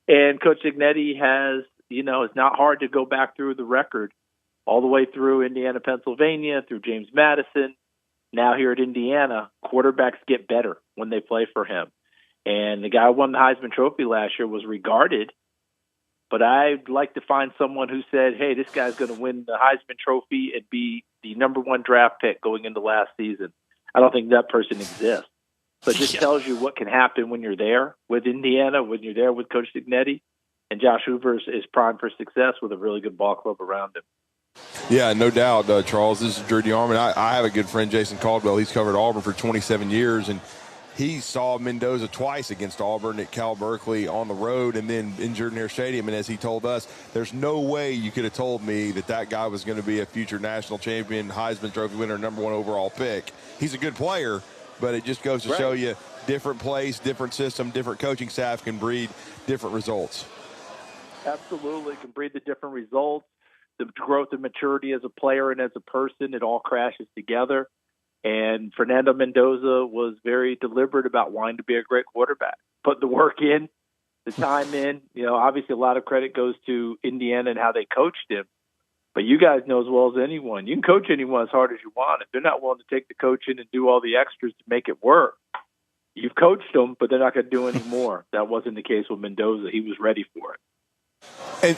And Coach Ignetti has, it's not hard to go back through the record all the way through Indiana, Pennsylvania, through James Madison. Now here at Indiana, quarterbacks get better when they play for him. And the guy who won the Heisman Trophy last year was regarded, but I'd like to find someone who said, hey, this guy's going to win the Heisman Trophy and be the number 1 draft pick going into last season. I don't think that person exists. So it just tells you what can happen when you're there with Indiana, when you're there with Coach Ignetti. And Josh Hoover is primed for success with a really good ball club around him. Yeah, no doubt, Charles. This is Drew DeArmond. I have a good friend, Jason Caldwell. He's covered Auburn for 27 years, and he saw Mendoza twice against Auburn at Cal Berkeley on the road and then in Jordan-Hare Stadium. And as he told us, there's no way you could have told me that guy was going to be a future national champion, Heisman Trophy winner, number 1 overall pick. He's a good player, but it just goes to show you different place, different system, different coaching staff can breed different results. Absolutely, can breed the different results. The growth and maturity as a player and as a person, it all crashes together. And Fernando Mendoza was very deliberate about wanting to be a great quarterback. Put the work in, the time in. Obviously a lot of credit goes to Indiana and how they coached him. But you guys know as well as anyone, you can coach anyone as hard as you want. If they're not willing to take the coaching and do all the extras to make it work, you've coached them, but they're not going to do any more. That wasn't the case with Mendoza. He was ready for it.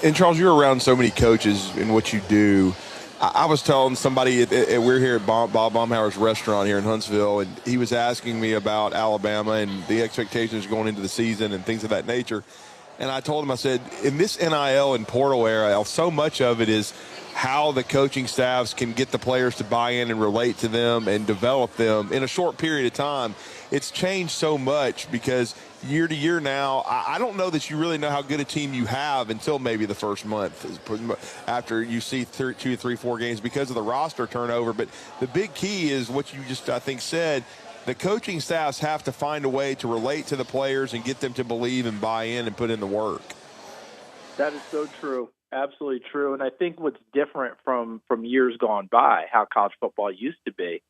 And Charles, you're around so many coaches in what you do. I was telling somebody, we're here at Bob Baumhower's restaurant here in Huntsville, and he was asking me about Alabama and the expectations going into the season and things of that nature. And I told him, I said, in this NIL and portal era, so much of it is how the coaching staffs can get the players to buy in and relate to them and develop them in a short period of time. It's changed so much because year to year now, I don't know that you really know how good a team you have until maybe the first month after you see 2, 3, 4 games because of the roster turnover. But the big key is what you just, I think, said. The coaching staffs have to find a way to relate to the players and get them to believe and buy in and put in the work. That is so true. Absolutely true. And I think what's different from years gone by, how college football used to be,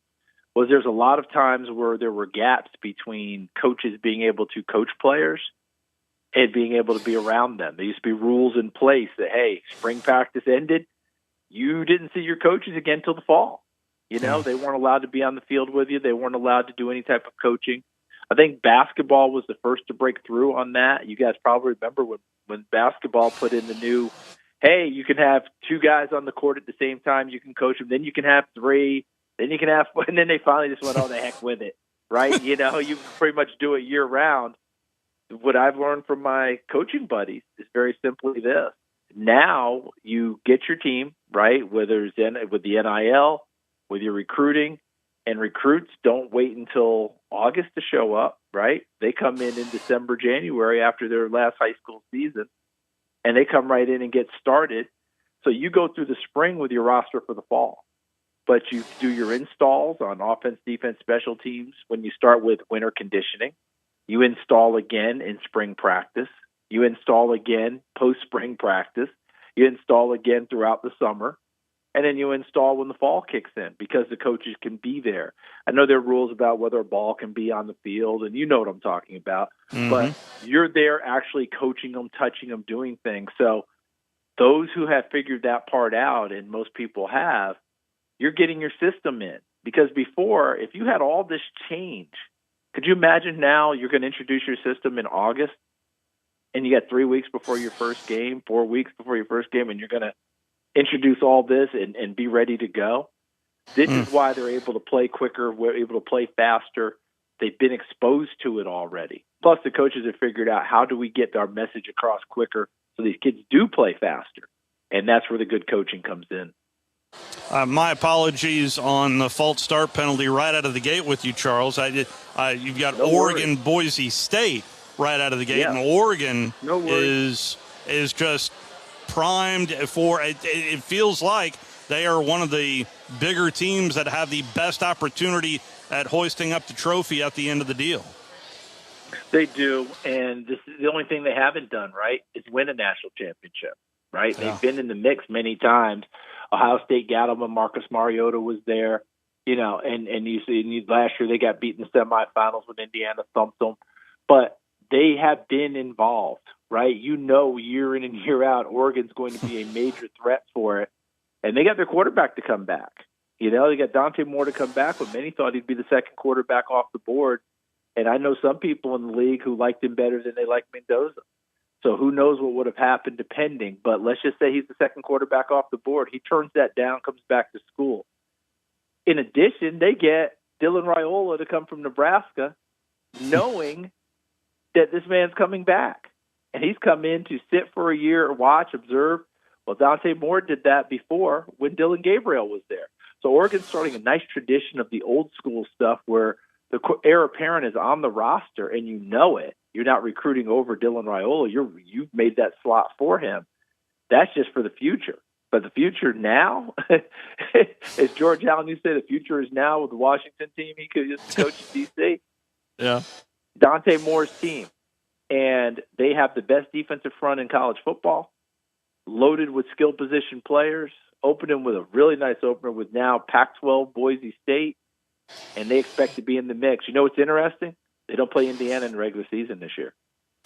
was there's a lot of times where there were gaps between coaches being able to coach players and being able to be around them. There used to be rules in place that, hey, spring practice ended, you didn't see your coaches again until the fall. They weren't allowed to be on the field with you. They weren't allowed to do any type of coaching. I think basketball was the first to break through on that. You guys probably remember when basketball put in the new, hey, you can have 2 guys on the court at the same time. You can coach them. Then you can have 3. Then you can have, and then they finally just went, oh, the heck with it, right? You pretty much do it year round. What I've learned from my coaching buddies is very simply this. Now you get your team, right, whether it's with the NIL, with your recruiting, and recruits don't wait until August to show up, right? They come in December, January after their last high school season, and they come right in and get started. So you go through the spring with your roster for the fall. But you do your installs on offense, defense, special teams when you start with winter conditioning. You install again in spring practice. You install again post-spring practice. You install again throughout the summer. And then you install when the fall kicks in because the coaches can be there. I know there are rules about whether a ball can be on the field, and you know what I'm talking about. Mm-hmm. But you're there actually coaching them, touching them, doing things. So those who have figured that part out, and most people have, you're getting your system in. Because before, if you had all this change, could you imagine now you're going to introduce your system in August and you got 3 weeks before your first game, 4 weeks before your first game, and you're going to introduce all this and be ready to go? This is why they're able to play quicker, we're able to play faster. They've been exposed to it already. Plus, the coaches have figured out how do we get our message across quicker so these kids do play faster. And that's where the good coaching comes in. My apologies on the false start penalty right out of the gate with you, Charles. You've got Oregon, Boise State right out of the gate, and Oregon is just primed for it. It feels like they are one of the bigger teams that have the best opportunity at hoisting up the trophy at the end of the deal. They do, and this is the only thing they haven't done, right, is win a national championship, right? Yeah. They've been in the mix many times. Ohio State got them when Marcus Mariota was there. And you see last year they got beat in the semifinals when Indiana thumped them. But they have been involved, right? Year in and year out, Oregon's going to be a major threat for it. And they got their quarterback to come back. They got Dante Moore to come back, but many thought he'd be the second quarterback off the board. And I know some people in the league who liked him better than they liked Mendoza. So who knows what would have happened depending. But let's just say he's the second quarterback off the board. He turns that down, comes back to school. In addition, they get Dylan Raiola to come from Nebraska, knowing that this man's coming back. And he's come in to sit for a year, watch, observe. Well, Dante Moore did that before when Dylan Gabriel was there. So Oregon's starting a nice tradition of the old school stuff where the heir apparent is on the roster and you know it. You're not recruiting over Dylan Raiola. You've made that slot for him. That's just for the future. But the future now, as George Allen used to say, the future is now with the Washington team. He could just coach at DC. Yeah. Dante Moore's team. And they have the best defensive front in college football, loaded with skill position players, opening with a really nice opener with now Pac-12 Boise State, and they expect to be in the mix. You know what's interesting? They don't play Indiana in the regular season this year.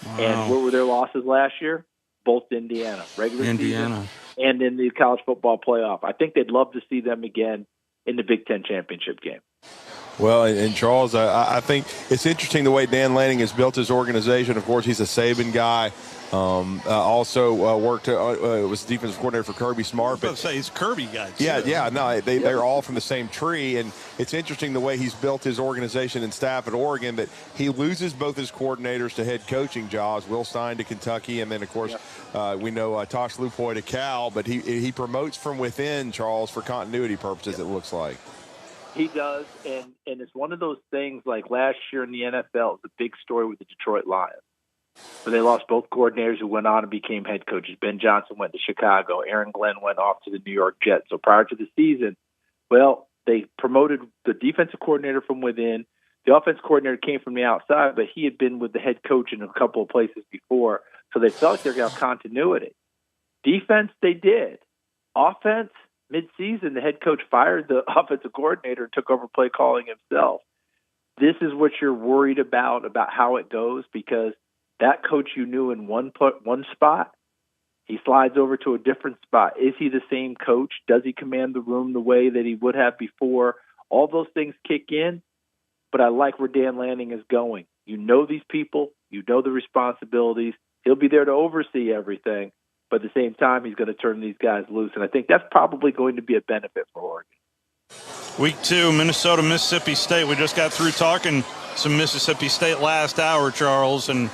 Wow. And what were their losses last year? Both to Indiana. Regular season and in the college football playoff. I think they'd love to see them again in the Big Ten championship game. Well, and Charles, I think it's interesting the way Dan Lanning has built his organization. Of course, he's a Saban guy. Also worked was defensive coordinator for Kirby Smart. But say he's a Kirby guy too. Yeah. No, they're all from the same tree, and it's interesting the way he's built his organization and staff at Oregon. That he loses both his coordinators to head coaching jobs. Will Stein to Kentucky, and then of course we know Tosh Lupoy to Cal. But he promotes from within, Charles, for continuity purposes. It looks like. He does, and it's one of those things like last year in the NFL, the big story with the Detroit Lions. But they lost both coordinators who went on and became head coaches. Ben Johnson went to Chicago. Aaron Glenn went off to the New York Jets. So prior to the season, they promoted the defensive coordinator from within. The offensive coordinator came from the outside, but he had been with the head coach in a couple of places before. So they felt like they were going to have continuity. Defense, they did. Offense, mid-season, the head coach fired the offensive coordinator and took over play calling himself. This is what you're worried about how it goes, because that coach you knew in one spot, he slides over to a different spot. Is he the same coach? Does he command the room the way that he would have before? All those things kick in, but I like where Dan Lanning is going. You know these people. You know the responsibilities. He'll be there to oversee everything, but at the same time, he's going to turn these guys loose, and I think that's probably going to be a benefit for Oregon. Week 2, Minnesota, Mississippi State. We just got through talking some Mississippi State last hour, Charles, and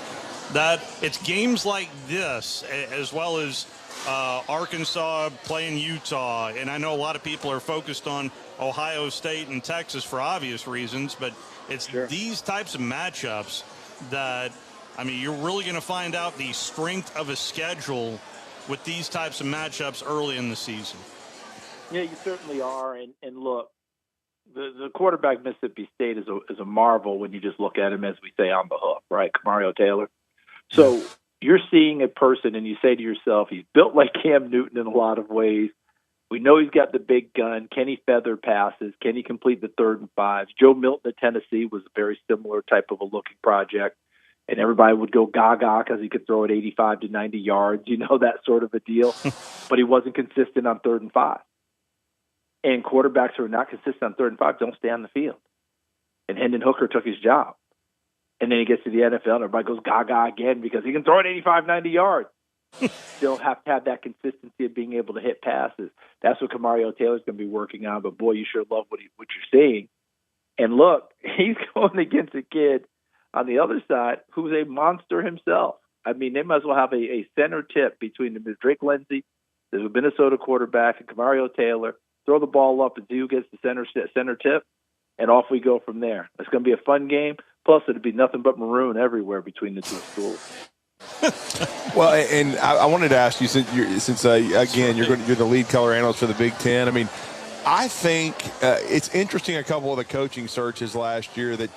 that it's games like this, as well as Arkansas playing Utah. And I know a lot of people are focused on Ohio State and Texas for obvious reasons, but it's these types of matchups that, I mean, you're really going to find out the strength of a schedule with these types of matchups early in the season. Yeah, you certainly are. And look, the quarterback Mississippi State is a marvel when you just look at him, as we say, on the hoof, right? Camario Taylor. So you're seeing a person and you say to yourself, he's built like Cam Newton in a lot of ways. We know he's got the big gun. Can he feather passes? Can he complete the 3rd and 5s? Joe Milton at Tennessee was a very similar type of a looking project. And everybody would go gaga because he could throw it 85 to 90 yards, that sort of a deal. But he wasn't consistent on 3rd and 5. And quarterbacks who are not consistent on 3rd and 5 don't stay on the field. And Hendon Hooker took his job. And then he gets to the NFL and everybody goes gaga again because he can throw it 85, 90 yards. Still have to have that consistency of being able to hit passes. That's what Camario Taylor's going to be working on. But, boy, you sure love what you're seeing. And, look, he's going against a kid on the other side who's a monster himself. I mean, they might as well have a center tip between Drake Lindsey, the Minnesota quarterback, and Camario Taylor. Throw the ball up and see who gets the center tip, and off we go from there. It's going to be a fun game. Plus, it'll be nothing but maroon everywhere between the two schools. Well, and I wanted to ask you, since again you're the lead color analyst for the Big Ten. I mean, I think it's interesting. A couple of the coaching searches last year that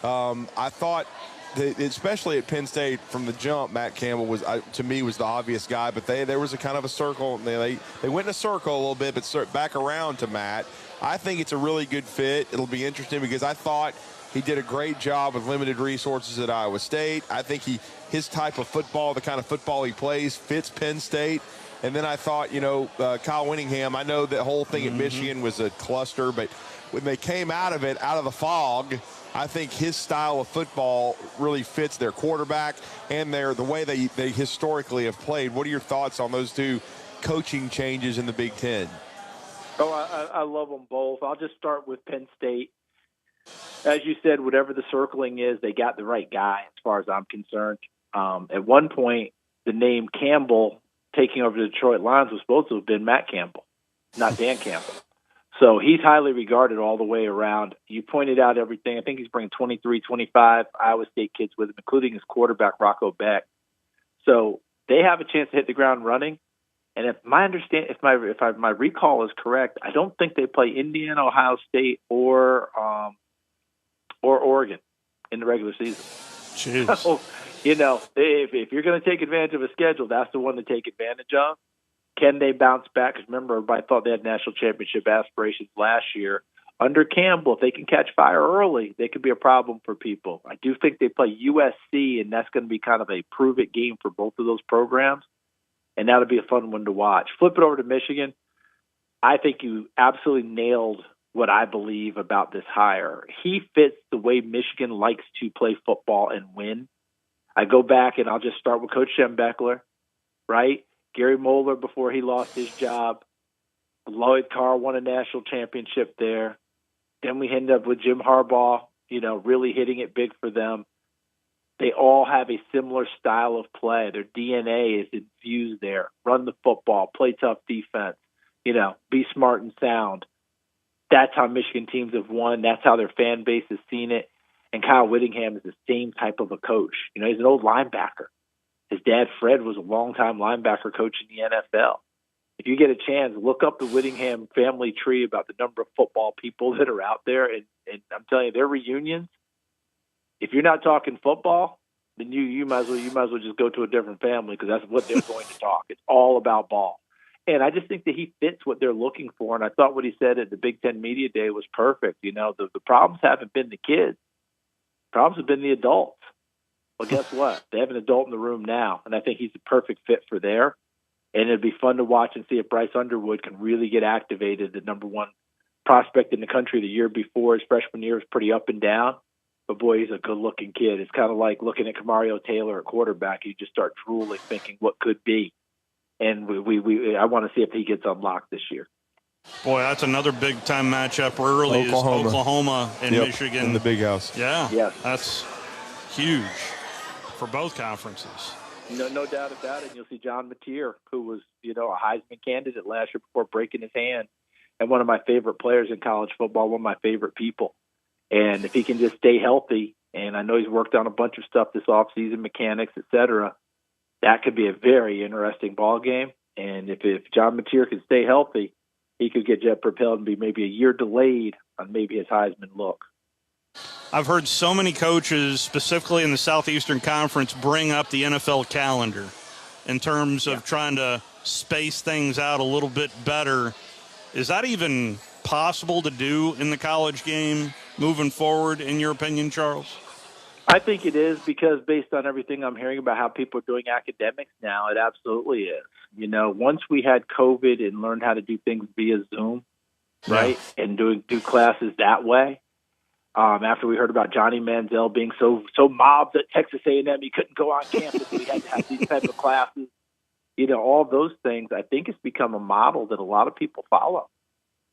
I thought, especially at Penn State from the jump, Matt Campbell was to me was the obvious guy. But there was a kind of a circle. They went in a circle a little bit, but back around to Matt. I think it's a really good fit. It'll be interesting because I thought he did a great job with limited resources at Iowa State. I think his type of football, the kind of football he plays, fits Penn State. And then I thought, Kyle Whittingham, I know the whole thing at Michigan was a cluster, but when they came out of the fog, I think his style of football really fits their quarterback and the way they historically have played. What are your thoughts on those two coaching changes in the Big Ten? Oh, I love them both. I'll just start with Penn State. As you said, whatever the circling is, they got the right guy as far as I'm concerned. At one point, the name Campbell taking over the Detroit Lions was supposed to have been Matt Campbell, not Dan Campbell. So he's highly regarded all the way around. You pointed out everything. I think he's bringing 23, 25 Iowa State kids with him, including his quarterback, Rocco Beck. So they have a chance to hit the ground running. And if my recall is correct, I don't think they play Indiana, Ohio State, or Oregon in the regular season. Jeez. So, if you're going to take advantage of a schedule, that's the one to take advantage of. Can they bounce back? Because remember, everybody thought they had national championship aspirations last year. Under Campbell, if they can catch fire early, they could be a problem for people. I do think they play USC, and that's going to be kind of a prove-it game for both of those programs, and that'll be a fun one to watch. Flip it over to Michigan. I think you absolutely nailed what I believe about this hire. He fits the way Michigan likes to play football and win. I go back, and I'll just start with Coach Schembechler, right? Gary Moeller before he lost his job. Lloyd Carr won a national championship there. Then we end up with Jim Harbaugh, really hitting it big for them. They all have a similar style of play. Their DNA is infused there. Run the football, play tough defense, be smart and sound. That's how Michigan teams have won. That's how their fan base has seen it. And Kyle Whittingham is the same type of a coach. He's an old linebacker. His dad, Fred, was a longtime linebacker coach in the NFL. If you get a chance, look up the Whittingham family tree about the number of football people that are out there. And I'm telling you, their reunions, if you're not talking football, then you might as well just go to a different family because that's what they're going to talk. It's all about ball. And I just think that he fits what they're looking for. And I thought what he said at the Big Ten Media Day was perfect. The problems haven't been the kids. The problems have been the adults. Well, guess what? They have an adult in the room now, and I think he's the perfect fit for there. And it'd be fun to watch and see if Bryce Underwood can really get activated, the number one prospect in the country the year before. His freshman year was pretty up and down, but boy, he's a good-looking kid. It's kind of like looking at Kamario Taylor at quarterback. You just start drooling, thinking what could be. And I want to see if he gets unlocked this year. Boy, that's another big-time matchup early is Oklahoma and Michigan. In the Big House. Yeah, yes. That's huge for both conferences. No doubt about it. And you'll see John Mateer, who was, a Heisman candidate last year before breaking his hand, and one of my favorite players in college football, one of my favorite people. And if he can just stay healthy, and I know he's worked on a bunch of stuff this offseason, mechanics, et cetera, that could be a very interesting ball game. And if John Mateer can stay healthy, he could get jet propelled and be maybe a year delayed on maybe his Heisman look. I've heard so many coaches, specifically in the Southeastern Conference, bring up the NFL calendar in terms of trying to space things out a little bit better. Is that even possible to do in the college game moving forward, in your opinion, Charles? I think it is because based on everything I'm hearing about how people are doing academics now, it absolutely is. Once we had COVID and learned how to do things via Zoom, right, and do classes that way, after we heard about Johnny Manziel being so mobbed at Texas A&M, he couldn't go on campus, we had to have these type of classes. All those things, I think it's become a model that a lot of people follow.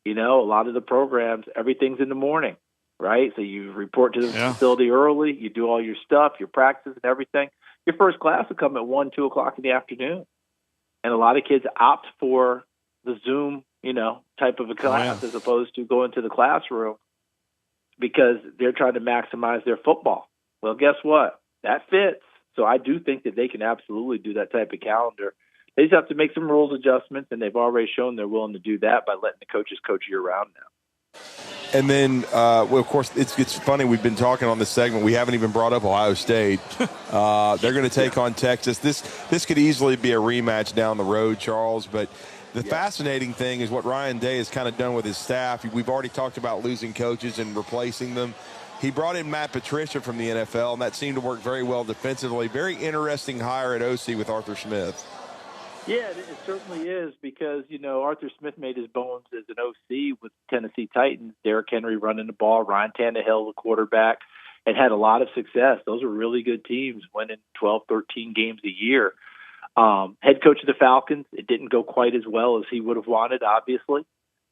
A lot of the programs, everything's in the morning. Right? So you report to the facility early, you do all your stuff, your practice and everything. Your first class will come at 1, 2 o'clock in the afternoon. And a lot of kids opt for the Zoom, type of a class as opposed to going to the classroom because they're trying to maximize their football. Well, guess what? That fits. So I do think that they can absolutely do that type of calendar. They just have to make some rules adjustments, and they've already shown they're willing to do that by letting the coaches coach year-round now. And then, of course, it's funny. We've been talking on this segment. We haven't even brought up Ohio State. They're going to take on Texas. This could easily be a rematch down the road, Charles. But The fascinating thing is what Ryan Day has kind of done with his staff. We've already talked about losing coaches and replacing them. He brought in Matt Patricia from the NFL, and that seemed to work very well defensively. Very interesting hire at OC with Arthur Smith. Yeah, it certainly is because, Arthur Smith made his bones as an OC with Tennessee Titans, Derrick Henry running the ball, Ryan Tannehill, the quarterback, and had a lot of success. Those are really good teams, winning 12, 13 games a year. Head coach of the Falcons, it didn't go quite as well as he would have wanted, obviously,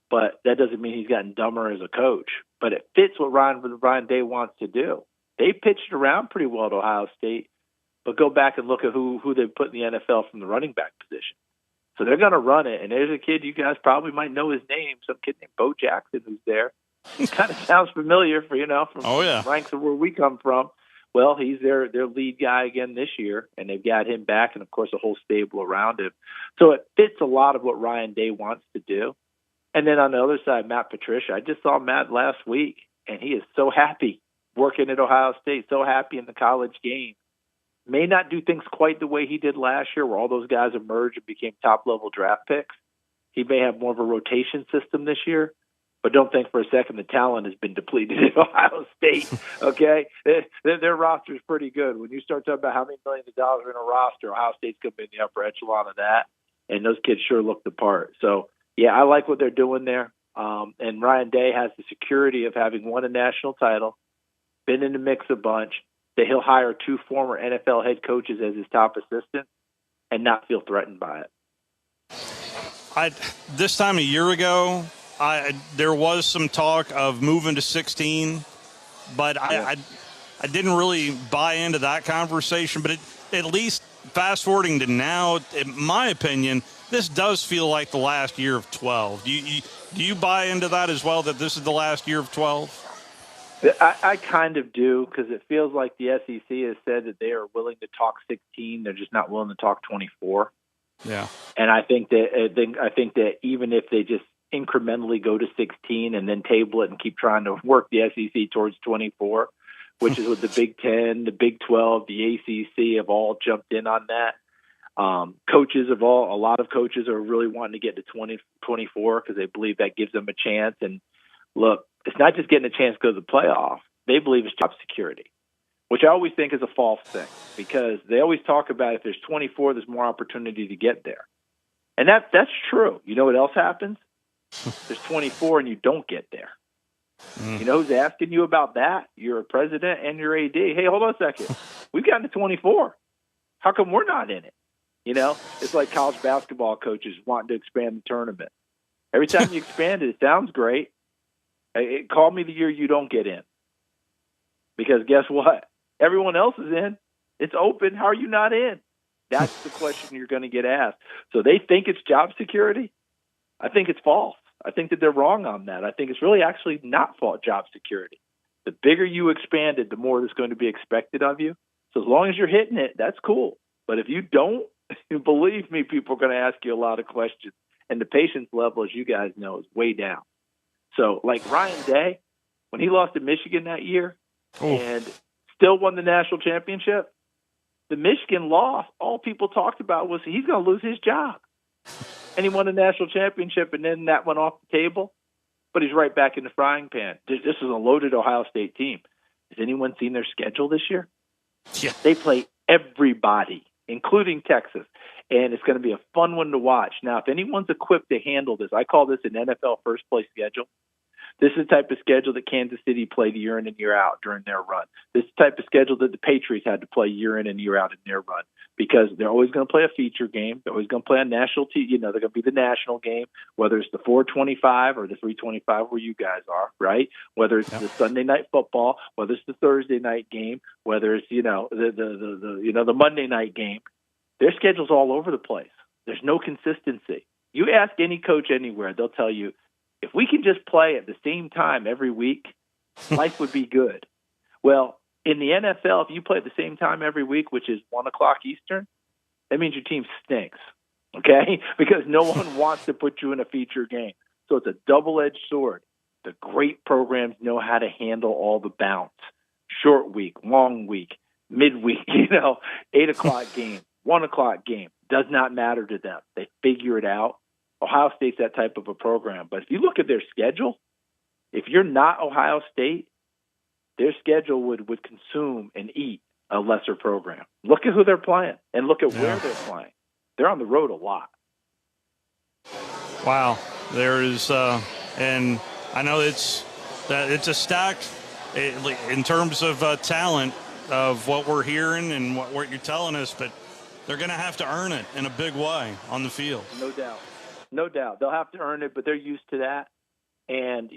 but that doesn't mean he's gotten dumber as a coach. But it fits what Ryan Day wants to do. They pitched around pretty well to Ohio State, but go back and look at who they put in the NFL from the running back position. So they're going to run it, and there's a kid you guys probably might know his name, some kid named Bo Jackson who's there. It kind of sounds familiar from ranks of where we come from. Well, he's their lead guy again this year, and they've got him back and, of course, a whole stable around him. So it fits a lot of what Ryan Day wants to do. And then on the other side, Matt Patricia. I just saw Matt last week, and he is so happy working at Ohio State, so happy in the college game. May not do things quite the way he did last year where all those guys emerged and became top-level draft picks. He may have more of a rotation system this year. But don't think for a second the talent has been depleted at Ohio State, okay? Their roster is pretty good. When you start talking about how many millions of dollars are in a roster, Ohio State's going to be in the upper echelon of that, and those kids sure look the part. So, yeah, I like what they're doing there. And Ryan Day has the security of having won a national title, been in the mix a bunch, that he'll hire 2 former NFL head coaches as his top assistants and not feel threatened by it. This time a year ago, there was some talk of moving to 16, but I didn't really buy into that conversation. But at least fast forwarding to now, in my opinion, this does feel like the last year of 12. Do you buy into that as well, that this is the last year of 12? I kind of do, because it feels like the SEC has said that they are willing to talk 16. They're just not willing to talk 24. Yeah. And I think that even if they just incrementally go to 16 and then table it and keep trying to work the SEC towards 24, which is what the Big 10, the Big 12, the ACC have all jumped in on that. A lot of coaches are really wanting to get to 24 because they believe that gives them a chance. And look, it's not just getting a chance to go to the playoff. They believe it's job security, which I always think is a false thing, because they always talk about if there's 24, there's more opportunity to get there. And that's true. You know what else happens? There's 24 and you don't get there. You know who's asking you about that? Your president and your AD. Hey, hold on a second. We've gotten to 24. How come we're not in it? It's like college basketball coaches wanting to expand the tournament. Every time you expand it, it sounds great. Call me the year you don't get in. Because guess what? Everyone else is in. It's open. How are you not in? That's the question you're going to get asked. So they think it's job security. I think it's false. I think that they're wrong on that. I think it's really actually not job security. The bigger you expand it, the more there's going to be expected of you. So as long as you're hitting it, that's cool. But if you don't, believe me, people are going to ask you a lot of questions. And the patience level, as you guys know, is way down. So like Ryan Day, when he lost to Michigan that year and still won the national championship, the Michigan loss, all people talked about was he's going to lose his job. And he won a national championship, and then that went off the table. But he's right back in the frying pan. This is a loaded Ohio State team. Has anyone seen their schedule this year? Yeah. They play everybody, including Texas. And it's going to be a fun one to watch. Now, if anyone's equipped to handle this, I call this an NFL first-place schedule. This is the type of schedule that Kansas City played year in and year out during their run. This is the type of schedule that the Patriots had to play year in and year out in their run, because they're always going to play a feature game. They're always going to play a national team. They're going to be the national game, whether it's the 425 or the 325 where you guys are, right? Whether it's the Sunday night football, whether it's the Thursday night game, whether it's, the Monday night game. Their schedule's all over the place. There's no consistency. You ask any coach anywhere, they'll tell you, if we can just play at the same time every week, life would be good. Well, in the NFL, if you play at the same time every week, which is 1 o'clock Eastern, that means your team stinks, okay? Because no one wants to put you in a feature game. So it's a double-edged sword. The great programs know how to handle all the bounce. Short week, long week, midweek, 8 o'clock game, 1 o'clock game. Does not matter to them. They figure it out. Ohio State's that type of a program. But if you look at their schedule, if you're not Ohio State, their schedule would consume and eat a lesser program. Look at who they're playing and look at where they're playing. They're on the road a lot. Wow. There is, and I know it's a stacked, in terms of talent of what we're hearing and what you're telling us, but they're going to have to earn it in a big way on the field. No doubt. No doubt. They'll have to earn it, but they're used to that. And,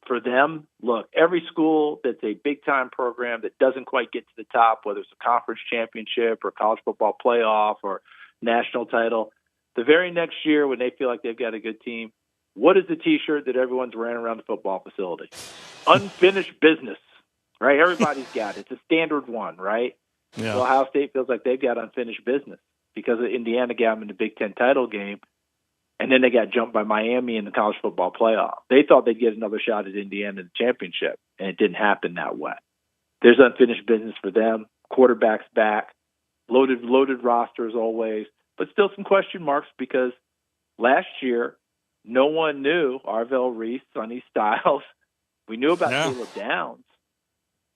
for them, look, every school that's a big-time program that doesn't quite get to the top, whether it's a conference championship or college football playoff or national title, the very next year when they feel like they've got a good team, what is the T-shirt that everyone's wearing around the football facility? Unfinished business, right? Everybody's got it. It's a standard one, right? Yeah. So Ohio State feels like they've got unfinished business because Indiana got them in the Big Ten title game, and then they got jumped by Miami in the college football playoff. They thought they'd get another shot at Indiana in the championship, and it didn't happen that way. There's unfinished business for them. Quarterback's back. Loaded roster as always, but still some question marks because last year no one knew Arvell Reese, Sonny Styles. We knew about Caleb Downs,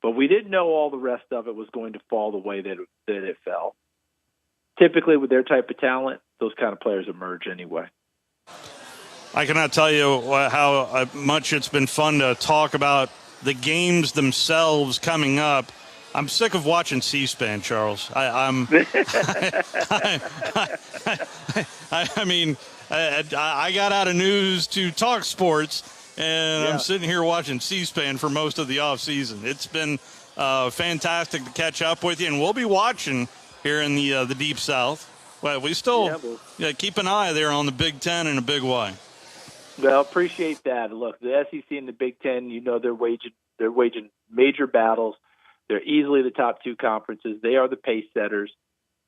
but we didn't know all the rest of it was going to fall the way that it fell. Typically with their type of talent, those kind of players emerge anyway. I cannot tell you how much it's been fun to talk about the games themselves coming up. I'm sick of watching C-SPAN, Charles. I mean, I got out of news to talk sports, and I'm sitting here watching C-SPAN for most of the offseason. It's been fantastic to catch up with you, and we'll be watching here in the Deep South. But we still keep an eye there on the Big Ten in a big way. Well, appreciate that. Look, the SEC and the Big Ten, they're waging major battles. They're easily the top two conferences. They are the pace setters.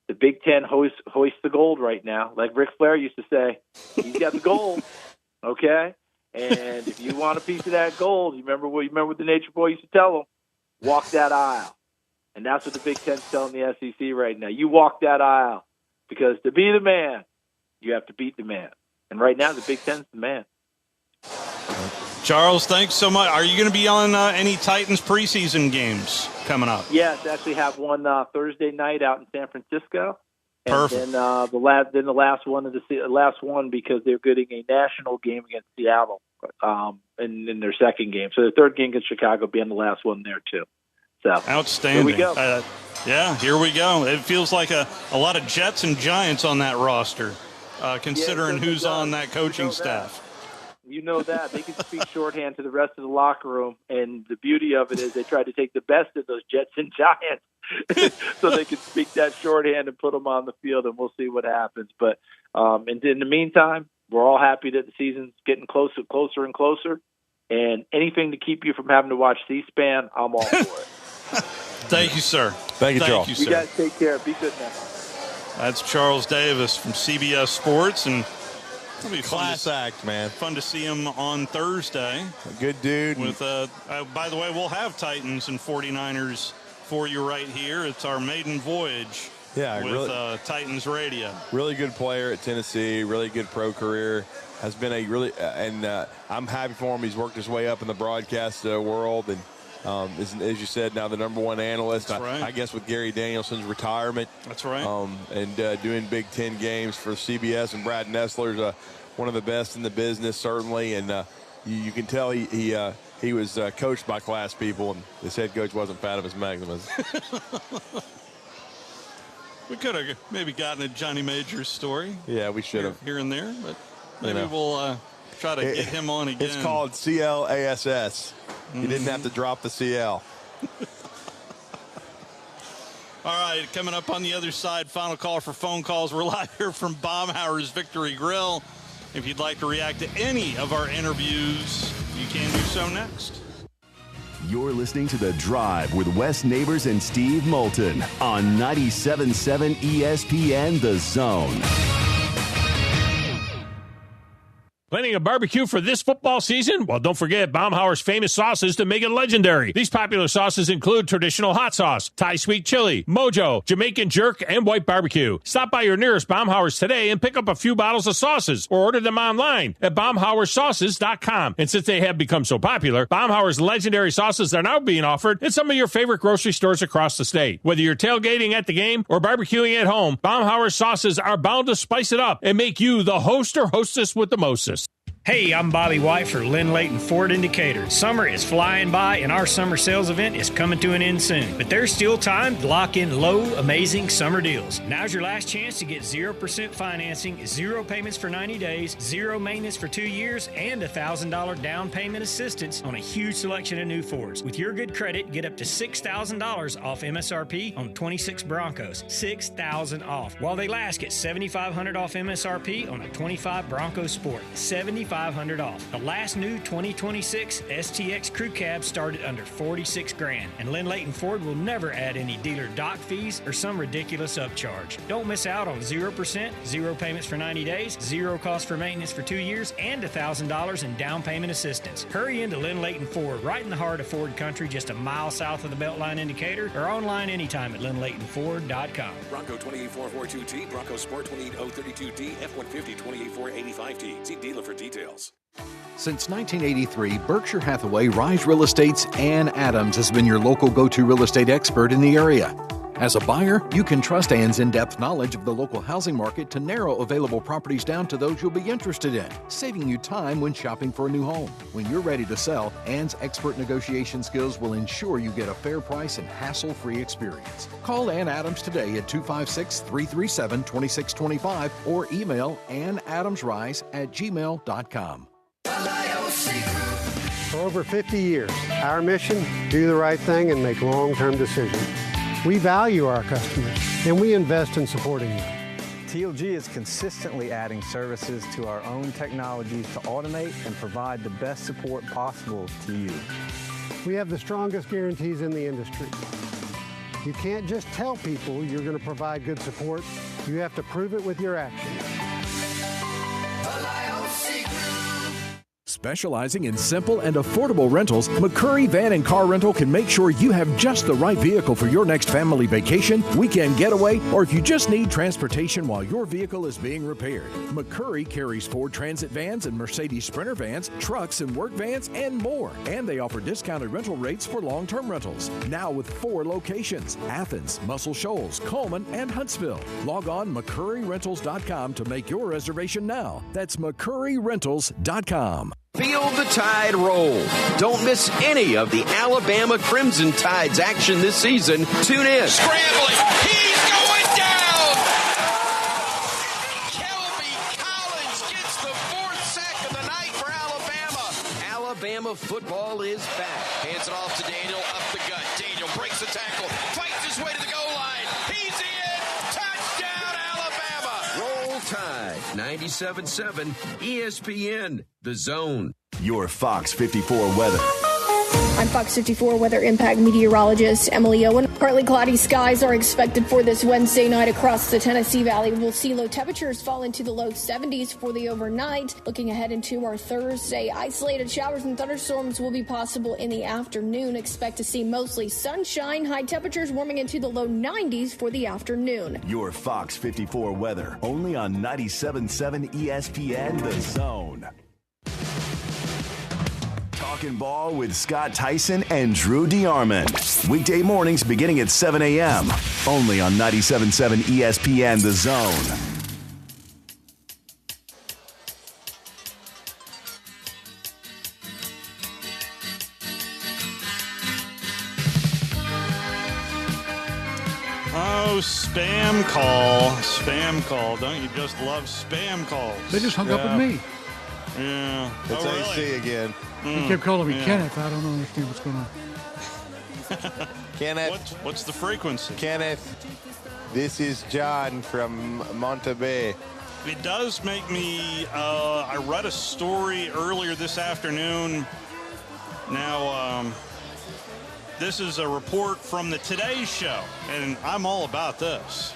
The Big Ten hoists the gold right now. Like Ric Flair used to say, he's got the gold, okay? And if you want a piece of that gold, you remember what the Nature Boy used to tell them? Walk that aisle. And that's what the Big Ten's telling the SEC right now. You walk that aisle because to be the man, you have to beat the man. And right now, the Big Ten's the man. Charles, thanks so much. Are you going to be on any Titans preseason games coming up? Yes, actually have one Thursday night out in San Francisco. And Perfect. Then the last one because they're getting a national game against Seattle in their second game. So the third game against Chicago being the last one there too. So outstanding. Here we go. Here we go. It feels like a lot of Jets and Giants on that roster, considering who's on that coaching staff. You know that. They can speak shorthand to the rest of the locker room, and the beauty of it is they tried to take the best of those Jets and Giants so they can speak that shorthand and put them on the field, and we'll see what happens. But in the meantime, we're all happy that the season's getting closer and closer, and anything to keep you from having to watch C-SPAN, I'm all for it. Thank you, sir. Thank you, Charles. You guys take care. Be good now. That's Charles Davis from CBS Sports, and it'll be class act, man. Fun to see him on Thursday. A good dude. With by the way, we'll have Titans and 49ers for you right here. It's our maiden voyage. Yeah, with really, Titans Radio. Really good player at Tennessee. Really good pro career. Has been a really and I'm happy for him. He's worked his way up in the broadcast world and. As you said, now the #1 analyst. That's right. I guess with Gary Danielson's retirement. That's right. And doing Big Ten games for CBS, and Brad Nessler's one of the best in the business, certainly. And you can tell he was coached by class people, and his head coach wasn't fan of his Maximus. We could have maybe gotten a Johnny Majors story. Yeah, we should have. Here and there, but maybe we'll try to get him on again. It's called CLASS. You didn't have to drop the CL. All right, coming up on the other side, final call for phone calls. We're live here from Baumhower's Victory Grill. If you'd like to react to any of our interviews, you can do so next. You're listening to The Drive with Wes Neighbors and Steve Moulton on 97.7 ESPN The Zone. Planning a barbecue for this football season? Well, don't forget Baumhower's famous sauces to make it legendary. These popular sauces include traditional hot sauce, Thai sweet chili, Mojo, Jamaican jerk, and white barbecue. Stop by your nearest Baumhower's today and pick up a few bottles of sauces or order them online at baumhowersauces.com. And since they have become so popular, Baumhower's legendary sauces are now being offered in some of your favorite grocery stores across the state. Whether you're tailgating at the game or barbecuing at home, Baumhower's sauces are bound to spice it up and make you the host or hostess with the mostest. Hey, I'm Bobby White for Lynn Layton Ford Indicator. Summer is flying by and our summer sales event is coming to an end soon. But there's still time to lock in low, amazing summer deals. Now's your last chance to get 0% financing, 0 payments for 90 days, 0 maintenance for 2 years, and $1,000 down payment assistance on a huge selection of new Fords. With your good credit, get up to $6,000 off MSRP on 26 Broncos. $6,000 off. While they last, get $7,500 off MSRP on a 25 Bronco Sport. $7,500 off. The last new 2026 STX crew cab started under $46,000, and Lynn Layton Ford will never add any dealer dock fees or some ridiculous upcharge. Don't miss out on 0%, 0 payments for 90 days, 0 cost for maintenance for 2 years, and $1,000 in down payment assistance. Hurry into Lynn Layton Ford, right in the heart of Ford country, just a mile south of the Beltline indicator, or online anytime at lynnlaytonford.com. Bronco 28442T, Bronco Sport 28032D, F-150 28485T. See dealer for details. Since 1983, Berkshire Hathaway Rise Real Estate's Ann Adams has been your local go-to real estate expert in the area. As a buyer, you can trust Ann's in-depth knowledge of the local housing market to narrow available properties down to those you'll be interested in, saving you time when shopping for a new home. When you're ready to sell, Ann's expert negotiation skills will ensure you get a fair price and hassle-free experience. Call Ann Adams today at 256-337-2625 or email annadamsrise@gmail.com. For over 50 years, our mission, do the right thing and make long-term decisions. We value our customers, and we invest in supporting them. TLG is consistently adding services to our own technologies to automate and provide the best support possible to you. We have the strongest guarantees in the industry. You can't just tell people you're going to provide good support. You have to prove it with your actions. Specializing in simple and affordable rentals, McCurry Van and Car Rental can make sure you have just the right vehicle for your next family vacation, weekend getaway, or if you just need transportation while your vehicle is being repaired. McCurry carries Ford Transit vans and Mercedes Sprinter vans, trucks and work vans, and more. And they offer discounted rental rates for long-term rentals. Now with 4 locations: Athens, Muscle Shoals, Coleman, and Huntsville. Log on McCurryRentals.com to make your reservation now. That's McCurryRentals.com. Feel the Tide roll. Don't miss any of the Alabama Crimson Tide's action this season. Tune in. Scrambling. He's going down. Kelby Collins gets the 4th sack of the night for Alabama. Alabama football is back. Hands it off to Daniel, up the gut. Daniel breaks the tackle, fights his way to the goal line. He's in. Touchdown, Alabama. Roll Tide. 97.7 ESPN. The Zone. Your Fox 54 weather. I'm Fox 54 weather impact meteorologist Emily Owen. Partly cloudy skies are expected for this Wednesday night across the Tennessee Valley. We'll see low temperatures fall into the low 70s for the overnight. Looking ahead into our Thursday, isolated showers and thunderstorms will be possible in the afternoon. Expect to see mostly sunshine. High temperatures warming into the low 90s for the afternoon. Your Fox 54 weather. Only on 97.7 ESPN The Zone. Talking Ball with Scott Tyson and Drew DeArmond. Weekday mornings beginning at 7 a.m. Only on 97.7 ESPN The Zone. Oh, spam call. Spam call. Don't you just love spam calls? They just hung up with me. Yeah. It's oh, AC really? again. He kept calling me Kenneth. I don't understand what's going on. Kenneth. What's the frequency? Kenneth, this is John from Monterey. It does make me, I read a story earlier this afternoon. Now, this is a report from the Today Show, and I'm all about this.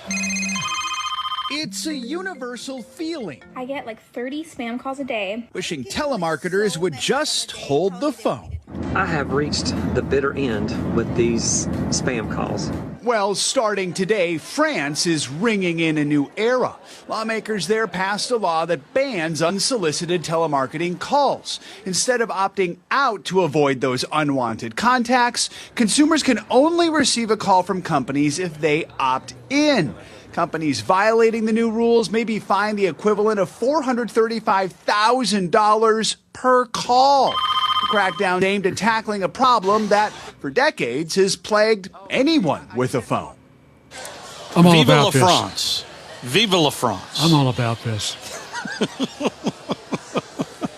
It's a universal feeling. I get like 30 spam calls a day. Wishing telemarketers would just hold the phone. I have reached the bitter end with these spam calls. Well, starting today, France is ringing in a new era. Lawmakers there passed a law that bans unsolicited telemarketing calls. Instead of opting out to avoid those unwanted contacts, consumers can only receive a call from companies if they opt in. Companies violating the new rules may be fined the equivalent of $435,000 per call. The crackdown aimed at tackling a problem that, for decades, has plagued anyone with a phone. I'm all Vive about la this. France. Vive la France. I'm all about this.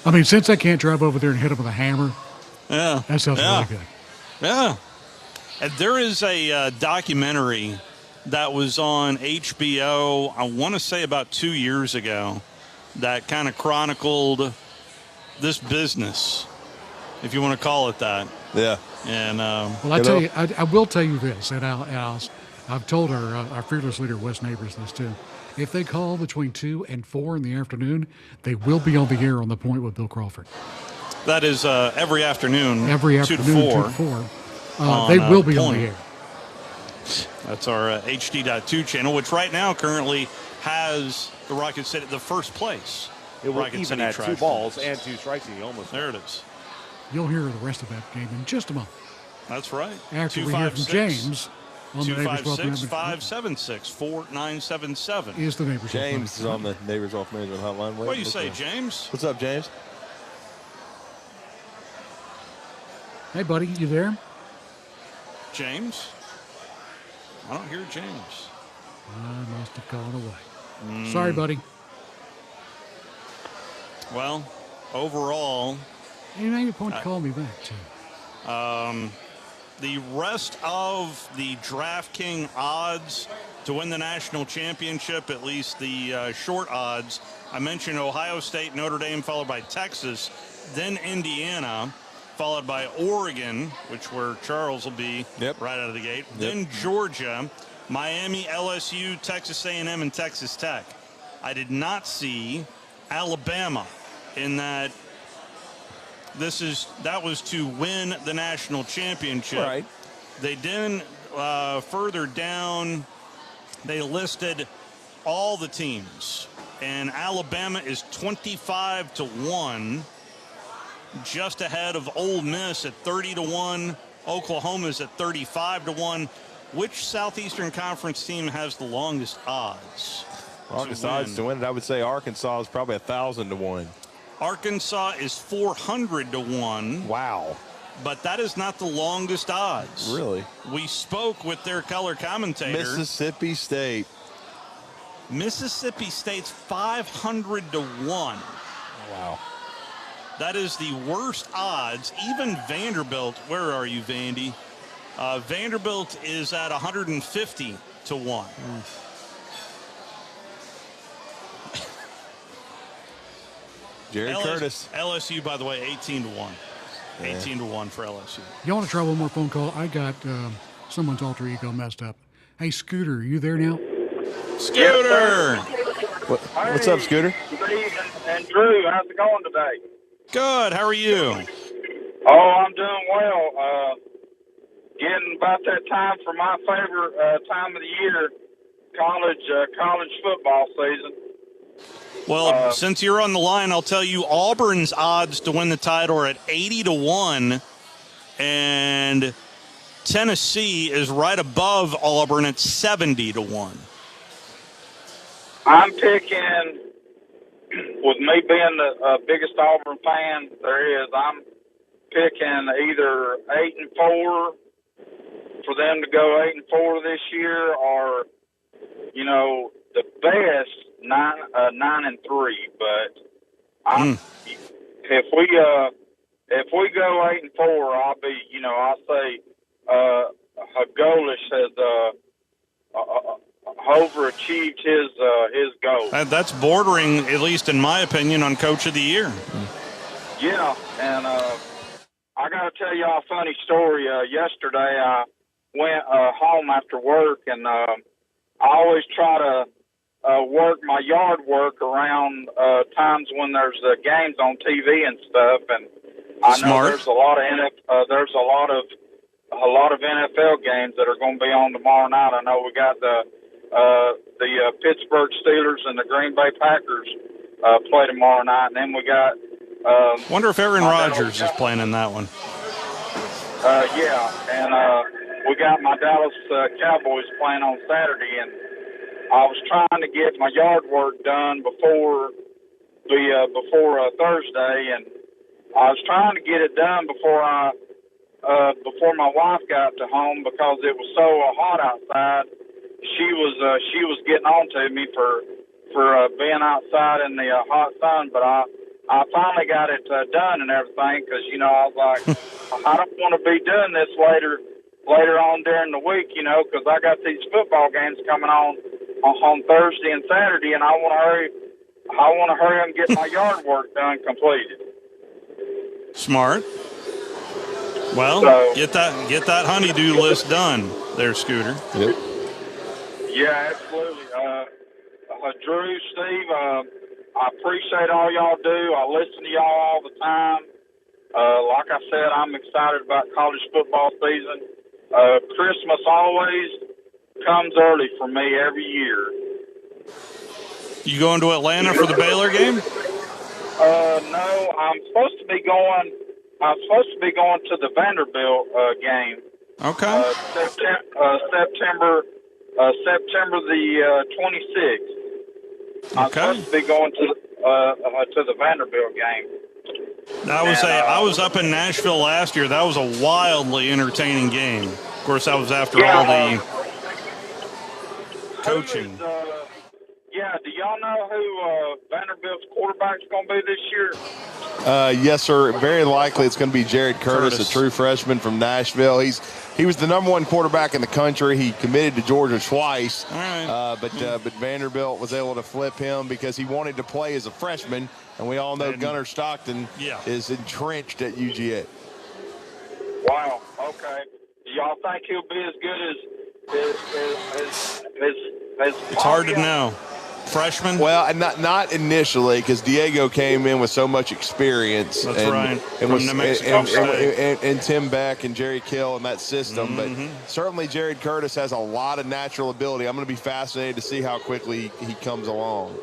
I mean, since I can't drive over there and hit him with a hammer, Yeah. that sounds really good. Yeah. And there is a documentary that was on HBO, I want to say about 2 years ago, that kind of chronicled this business, if you want to call it that. Yeah. And well, I will tell you this, and I've told our fearless leader, Wes Neighbors, this too. If they call between 2 and 4 in the afternoon, they will be on the air on The Point with Bill Crawford. that is every afternoon. Every 2 to afternoon, 4. 2 to 4. They will be on Point. the air. That's our HD.2 channel, which right now currently has the Rocket City, the first place. It will Rocket even City at 2 Trash balls Cans. and 2 strikes, and you almost There it is. You'll hear the rest of that game in just a moment. That's right. After we hear from James on the Neighbors Wealth Management 256-576-4977 is the Neighbors James is on the Neighbors Wealth Management Hotline. What do you say, James? What's up, James? Hey, buddy, you there? James? I don't hear James. I must have gone away. Sorry, buddy. Well, overall, You made a point to call me back, too. the rest of the DraftKings odds to win the national championship, at least the short odds, I mentioned Ohio State, Notre Dame, followed by Texas, then Indiana, followed by Oregon, which where Charles will be right out of the gate, then Georgia, Miami, LSU, Texas A&M, and Texas Tech. I did not see Alabama in that. That was to win the national championship. Right. They then further down, they listed all the teams, and Alabama is 25-1, just ahead of Ole Miss at 30-1. Oklahoma is at 35-1. Which Southeastern Conference team has the longest odds? Longest odds to win it, I would say Arkansas is probably 1,000-1. Arkansas is 400-1. Wow. But that is not the longest odds. Really? We spoke with their color commentator. Mississippi State. Mississippi State's 500-1. Wow. That is the worst odds. Even Vanderbilt, where are you, Vandy? Vanderbilt is at 150-1. Jared Curtis. LSU, by the way, 18-1. 18-1 for LSU. You want to try one more phone call? I got someone's alter ego messed up. Hey, Scooter, are you there now? Scooter! What's up, Scooter? Steve and Drew, how's it going today? Good. How are you? Oh, I'm doing well. Getting about that time for my favorite time of the year, college football season. Well, since you're on the line, I'll tell you Auburn's odds to win the title are at 80-1, and Tennessee is right above Auburn at 70-1. I'm picking, with me being the biggest Auburn fan there is, I'm picking either 8-4 for them to go 8-4 this year, or the best 9-3. But if we go 8-4, I'll be I'll say Hagolish has overachieved his goal. That's bordering, at least in my opinion, on Coach of the Year. Yeah, and I got to tell y'all a funny story. Yesterday, I went home after work, and I always try to work my yard work around times when there's games on TV and stuff. And I know there's a lot of NFL games that are going to be on tomorrow night. I know we got the Pittsburgh Steelers and the Green Bay Packers play tomorrow night, and then we got. Wonder if Aaron Rodgers is playing in that one. Yeah, and we got my Dallas Cowboys playing on Saturday, and I was trying to get my yard work done before Thursday, and I was trying to get it done before my wife got to home because it was so hot outside. She was getting on to me for being outside in the hot sun, but I finally got it done and everything because I was like, I don't want to be doing this later on during the week, because I got these football games coming on Thursday and Saturday, and I want to hurry and get my yard work done completed. Smart. Well, get that honeydew list done there, Scooter. Yep. Yeah, absolutely. Drew, Steve, I appreciate all y'all do. I listen to y'all all the time. Like I said, I'm excited about college football season. Christmas always comes early for me every year. You going to Atlanta for the Baylor game? No, I'm supposed to be going to the Vanderbilt game. Okay. September the 26th. I'm supposed to be going to the Vanderbilt game. I was up in Nashville last year. That was a wildly entertaining game. Of course, that was after all the coaching. Do y'all know who Vanderbilt's quarterback's going to be this year? Yes, sir. Very likely it's going to be Jared Curtis, a true freshman from Nashville. He was the number one quarterback in the country. He committed to Georgia twice, but Vanderbilt was able to flip him because he wanted to play as a freshman, and we all know Gunnar Stockton is entrenched at UGA. Wow. Okay. Do y'all think he'll be as good as It's hard to know. Freshman? Well, not initially, because Diego came in with so much experience. That's right. From New Mexico State. And Tim Beck and Jerry Kill and that system. But certainly Jared Curtis has a lot of natural ability. I'm going to be fascinated to see how quickly he comes along.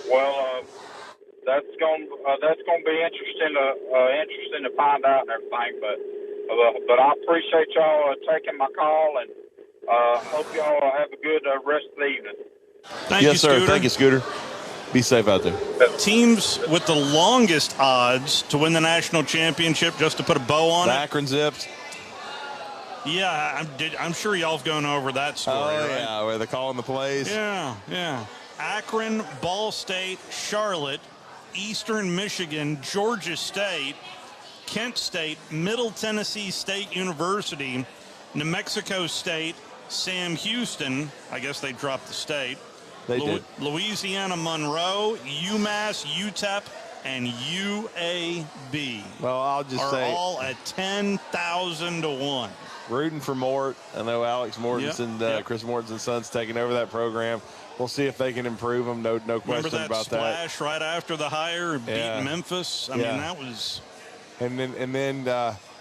Well, that's going to be interesting to find out and everything. But I appreciate y'all taking my call, and hope y'all have a good rest of the evening. Thank you, sir. Scooter. Thank you, Scooter. Be safe out there. Teams with the longest odds to win the national championship, just to put a bow on the it. Akron Zips. Yeah, I'm sure y'all have gone over that story. Oh, right? yeah, where they're calling the plays. Yeah. Akron, Ball State, Charlotte, Eastern Michigan, Georgia State, Kent State, Middle Tennessee State University, New Mexico State, Sam Houston. I guess they dropped the state. They did. Louisiana Monroe, UMass, UTEP, and UAB. Well, I'll just say all at 10,000 to 1. Rooting for Mort. I know Alex Mortensen, Chris Mortensen's son's taking over that program. We'll see if they can improve them. No question about that. Remember that splash right after the hire, beating Memphis? I mean, that was. And then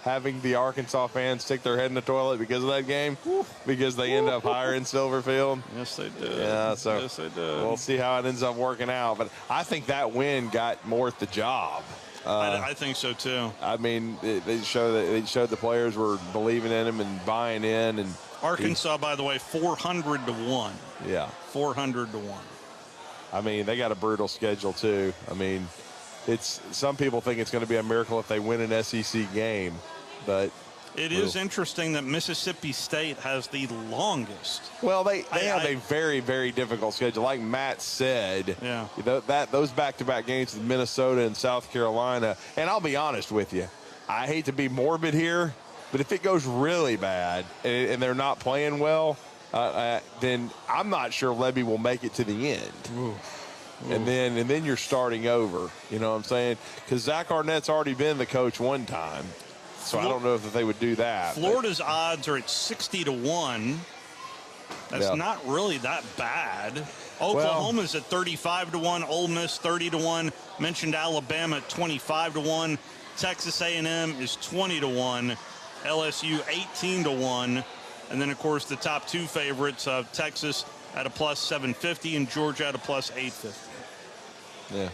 having the Arkansas fans stick their head in the toilet because of that game, because they end up hiring Silverfield. Yes, they did. Yeah, so yes, they did. We'll see how it ends up working out. But I think that win got Mort the job. I think so too. I mean, they showed the players were believing in him and buying in. And Arkansas, by the way, 400 to 1. Yeah, 400 to 1. I mean, they got a brutal schedule too. I mean, some people think it's going to be a miracle if they win an SEC game, but it is interesting that Mississippi State has the longest. Well, they have a very, very difficult schedule. Like Matt said, those back-to-back games with Minnesota and South Carolina. And I'll be honest with you, I hate to be morbid here, but if it goes really bad and they're not playing well, then I'm not sure Lebby will make it to the end. Ooh. And then you're starting over. You know what I'm saying? Because Zach Arnett's already been the coach one time. So I don't know if they would do that. Florida's odds are at 60 to 1. That's not really that bad. Oklahoma's at 35-1. Ole Miss 30-1. Mentioned Alabama at 25-1. Texas A&M is 20-1. LSU 18-1. And then, of course, the top two favorites of Texas at a plus 750 and Georgia at a plus 850. Yeah.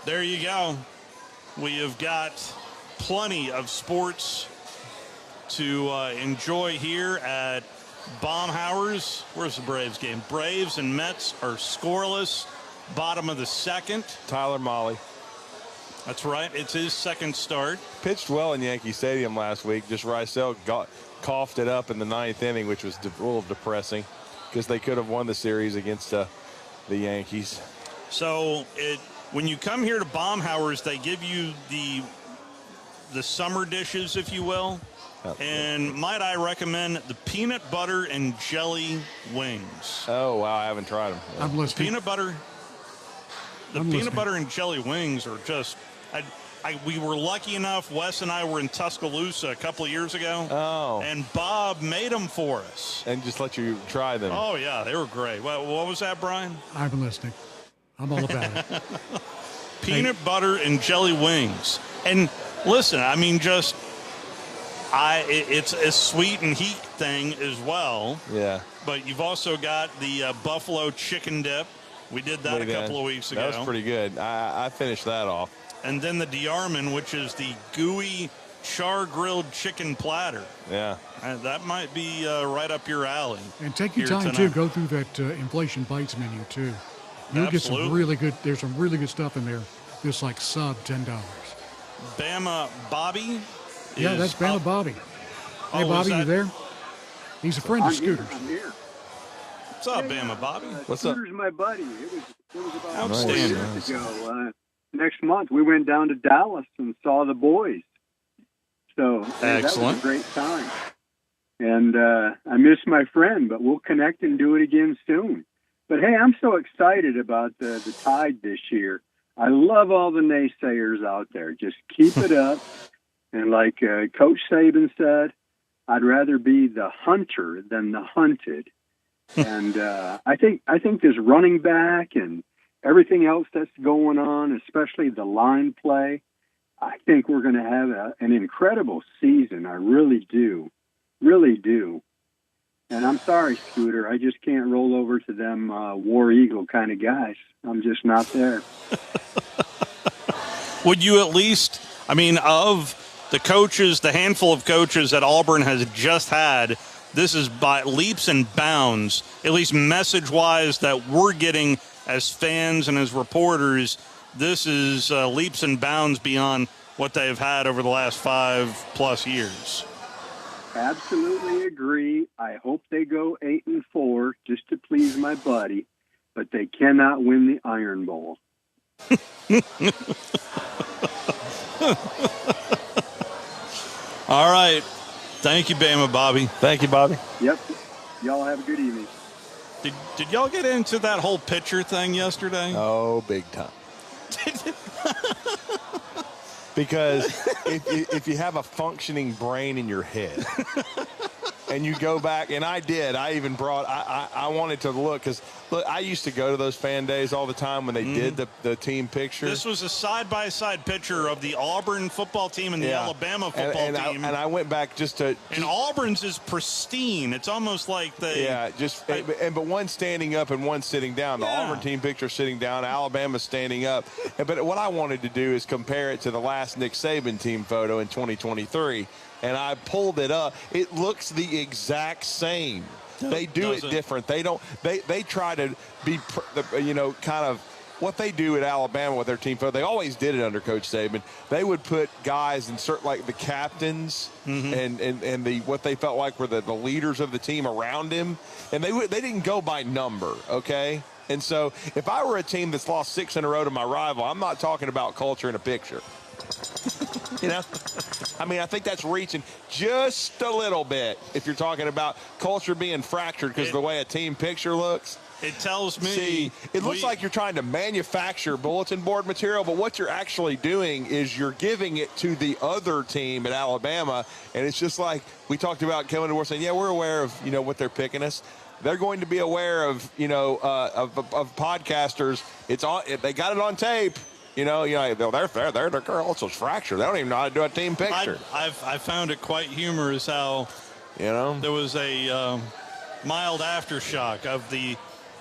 There you go. We have got plenty of sports to enjoy here at Baumhower's. Where's the Braves game? Braves and Mets are scoreless. Bottom of the second. Tyler Mahle. That's right. It's his second start. Pitched well in Yankee Stadium last week. Just Rysel coughed it up in the ninth inning, which was a little depressing because they could have won the series against the Yankees. So when you come here to Baumhower's, they give you the summer dishes, if you will. And might I recommend the peanut butter and jelly wings? Oh, wow. I haven't tried them. I'm listening. Peanut butter and jelly wings are just we were lucky enough, Wes and I were in Tuscaloosa a couple of years ago. Oh. And Bob made them for us. And just let you try them. Oh, yeah. They were great. What was that, Brian? I'm listening. I'm all about it. Peanut butter and jelly wings. And listen, I mean, it's a sweet and heat thing as well. Yeah. But you've also got the buffalo chicken dip. We did that a couple of weeks ago. That was pretty good. I finished that off. And then the Diarman, which is the gooey char-grilled chicken platter. Yeah. That might be right up your alley. And take your time, too. Go through that Inflation Bites menu, too. You'll get some really good, there's some really good stuff in there. Just like sub $10. Bama Bobby? Yeah, that's Bama Bobby. Hey, Bobby, you there? He's a friend of Scooter's. I'm here. What's up, Bama Bobby? What's up? Scooter's my buddy. It was about 4 outstanding years ago. Next month, we went down to Dallas and saw the boys. So that was a great time. And I miss my friend, but we'll connect and do it again soon. But, hey, I'm so excited about the Tide this year. I love all the naysayers out there. Just keep it up. And like Coach Saban said, I'd rather be the hunter than the hunted. And I think this running back and everything else that's going on, especially the line play, I think we're going to have an incredible season. I really do. Really do. And I'm sorry, Scooter, I just can't roll over to them War Eagle kind of guys. I'm just not there. Would you at least, I mean, of the coaches, the handful of coaches that Auburn has just had, this is by leaps and bounds, at least message-wise, that we're getting as fans and as reporters. This is leaps and bounds beyond what they've had over the last 5+ years. Absolutely agree. I hope they go 8-4 just to please my buddy, but they cannot win the Iron Bowl. All right. Thank you, Bama Bobby. Thank you, Bobby. Yep. Y'all have a good evening. Did y'all get into that whole pitcher thing yesterday? Oh, big time. Because if you have a functioning brain in your head and you go back, and I even brought, I wanted to look, because look, I used to go to those fan days all the time when they did the team picture. This was a side-by-side picture of the Auburn football team and the Alabama football team. And I went back just to. And Auburn's is pristine. It's almost like they. Yeah, but one's standing up and one's sitting down. The Auburn team picture sitting down, Alabama's standing up. But what I wanted to do is compare it to the last Nick Saban team photo in 2023. And I pulled it up. It looks the exact same. They do it different. They don't. They try to be, kind of what they do at Alabama with their team photo. They always did it under Coach Saban. They would put guys in certain, like the captains and the what they felt like were the leaders of the team around him, and they didn't go by number. Okay. And so if I were a team that's lost 6 in a row to my rival, I'm not talking about culture in a picture. I mean, I think that's reaching just a little bit if you're talking about culture being fractured because of the way a team picture looks. It tells me. See, it looks like you're trying to manufacture bulletin board material, but what you're actually doing is you're giving it to the other team at Alabama, and it's just like we talked about coming to work saying, yeah, we're aware of, what they're picking us. They're going to be aware of, of podcasters. It's on. They got it on tape. They're girls, it's fractured. They don't even know how to do a team picture. I found it quite humorous how, there was a mild aftershock of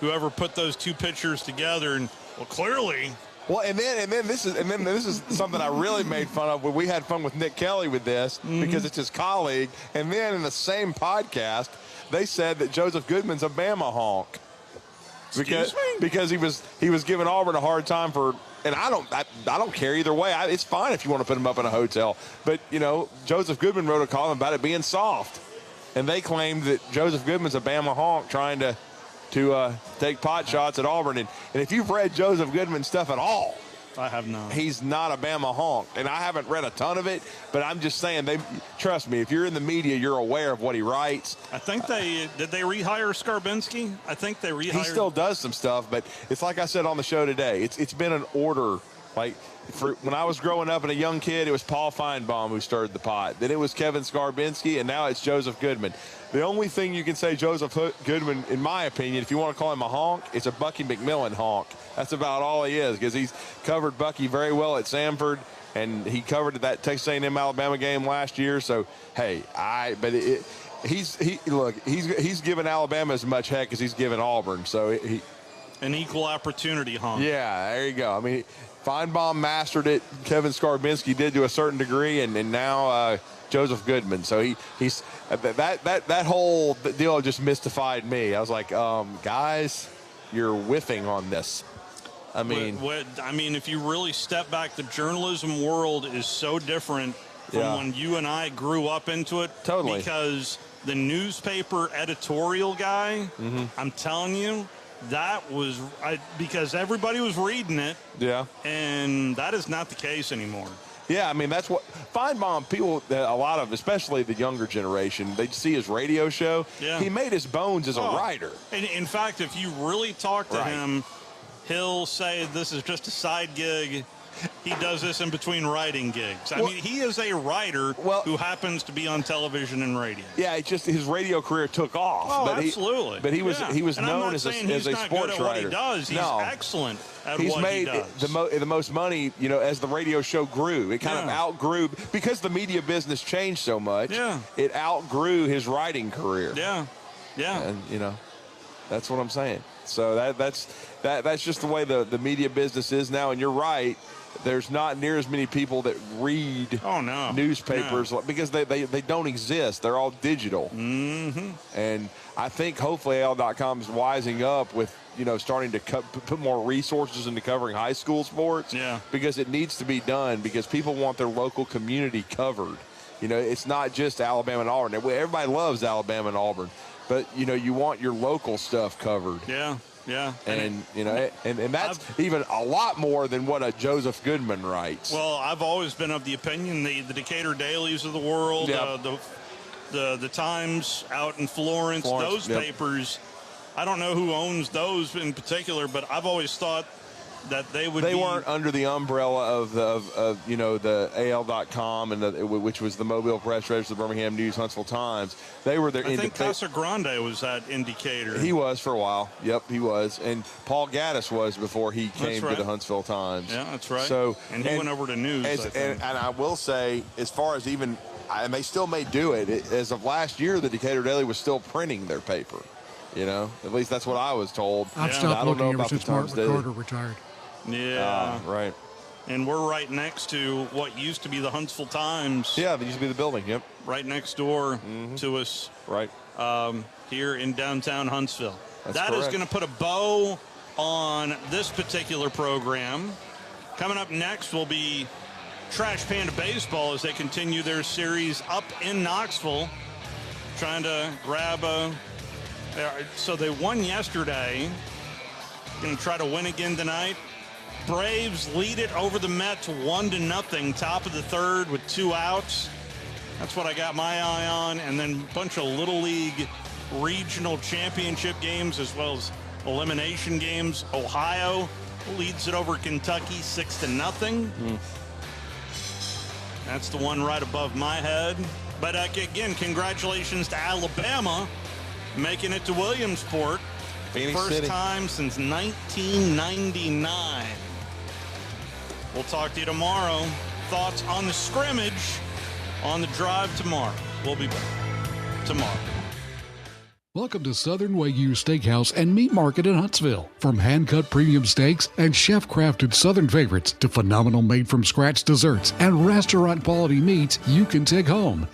whoever put those two pictures together, and clearly. Well, and then this is something I really made fun of. We had fun with Nick Kelly with this because it's his colleague, and then in the same podcast they said that Joseph Goodman's a Bama honk because he was giving Auburn a hard time for. And I don't care either way. It's fine if you want to put him up in a hotel. But, Joseph Goodman wrote a column about it being soft. And they claimed that Joseph Goodman's a Bama honk trying to take pot shots at Auburn. And if you've read Joseph Goodman's stuff at all, I have not. He's not a Bama honk. And I haven't read a ton of it, but I'm just saying, trust me, if you're in the media, you're aware of what he writes. I think did they rehire Skarbinski? I think they rehired. He still does some stuff, but it's like I said on the show today, it's been an order. Like, when I was growing up and a young kid, it was Paul Feinbaum who stirred the pot. Then it was Kevin Skarbinski, and now it's Joseph Goodman. The only thing you can say Joseph Goodman, in my opinion, if you want to call him a honk, it's a Bucky McMillan honk. That's about all he is, because he's covered Bucky very well at Samford, and he covered that Texas A&M Alabama game last year. So, hey, he's given Alabama as much heck as he's given Auburn. So an equal opportunity honk. Yeah, there you go. I mean, Feinbaum mastered it. Kevin Skarbinski did to a certain degree, and now Joseph Goodman. So he's that whole deal just mystified me. I was like, guys, you're whiffing on this. I mean, if you really step back, the journalism world is so different from when you and I grew up into it. Totally. Because the newspaper editorial guy, I'm telling you, that was because everybody was reading it. Yeah. And that is not the case anymore. Yeah, I mean, that's what Feinbaum, people, a lot of, especially the younger generation, they see his radio show. Yeah. He made his bones as a writer. And in fact, if you really talk to him, he'll say this is just a side gig. He does this in between writing gigs. I mean, he is a writer who happens to be on television and radio. Yeah, it's just his radio career took off. Oh, absolutely. He was and known as a sports writer. What he does. He's excellent at what he does. He's made the most money, as the radio show grew. It kind of outgrew, because the media business changed so much, it outgrew his writing career. Yeah. And, that's what I'm saying. So that's just the way the media business is now. And you're right. There's not near as many people that read newspapers because they don't exist. They're all digital. Mm-hmm. And I think hopefully AL.com is wising up with, starting to put more resources into covering high school sports. Yeah. Because it needs to be done, because people want their local community covered. It's not just Alabama and Auburn. Everybody loves Alabama and Auburn. But, you want your local stuff covered. Yeah. And that's even a lot more than what a Joseph Goodman writes. Well, I've always been of the opinion the Decatur Dailies of the world, the Times out in Florence those papers, I don't know who owns those in particular, but I've always thought that they weren't under the umbrella of the AL.com and which was the Mobile Press Register, the Birmingham News, Huntsville Times. They were their independent. I think Casa Grande was that indicator. He was for a while. Yep, he was. And Paul Gaddis was before he came to the Huntsville Times. Yeah, that's right. So he went over to News. And I will say, as far as and they still may do it. As of last year, the Decatur Daily was still printing their paper. At least that's what I was told. I've stopped looking ever since Mark McCarter retired. Yeah. Right. And we're right next to what used to be the Huntsville Times. Yeah, that used to be the building, yep. Right next door to us. Right. Here in downtown Huntsville. That correct. is going to put a bow on this particular program. Coming up next will be Trash Panda Baseball as they continue their series up in Knoxville. Trying to grab so they won yesterday. Going to try to win again tonight. Braves lead it over the Mets 1-0, top of the third with 2 outs. That's what I got my eye on. And then a bunch of Little League regional championship games as well as elimination games. Ohio leads it over Kentucky 6-0. That's the one right above my head. But again, congratulations to Alabama making it to Williamsport. Phoenix First City. time since 1999. We'll talk to you tomorrow. Thoughts on the scrimmage on the drive tomorrow. We'll be back tomorrow. Welcome to Southern Wagyu Steakhouse and Meat Market in Huntsville. From hand-cut premium steaks and chef-crafted Southern favorites to phenomenal made-from-scratch desserts and restaurant-quality meats you can take home.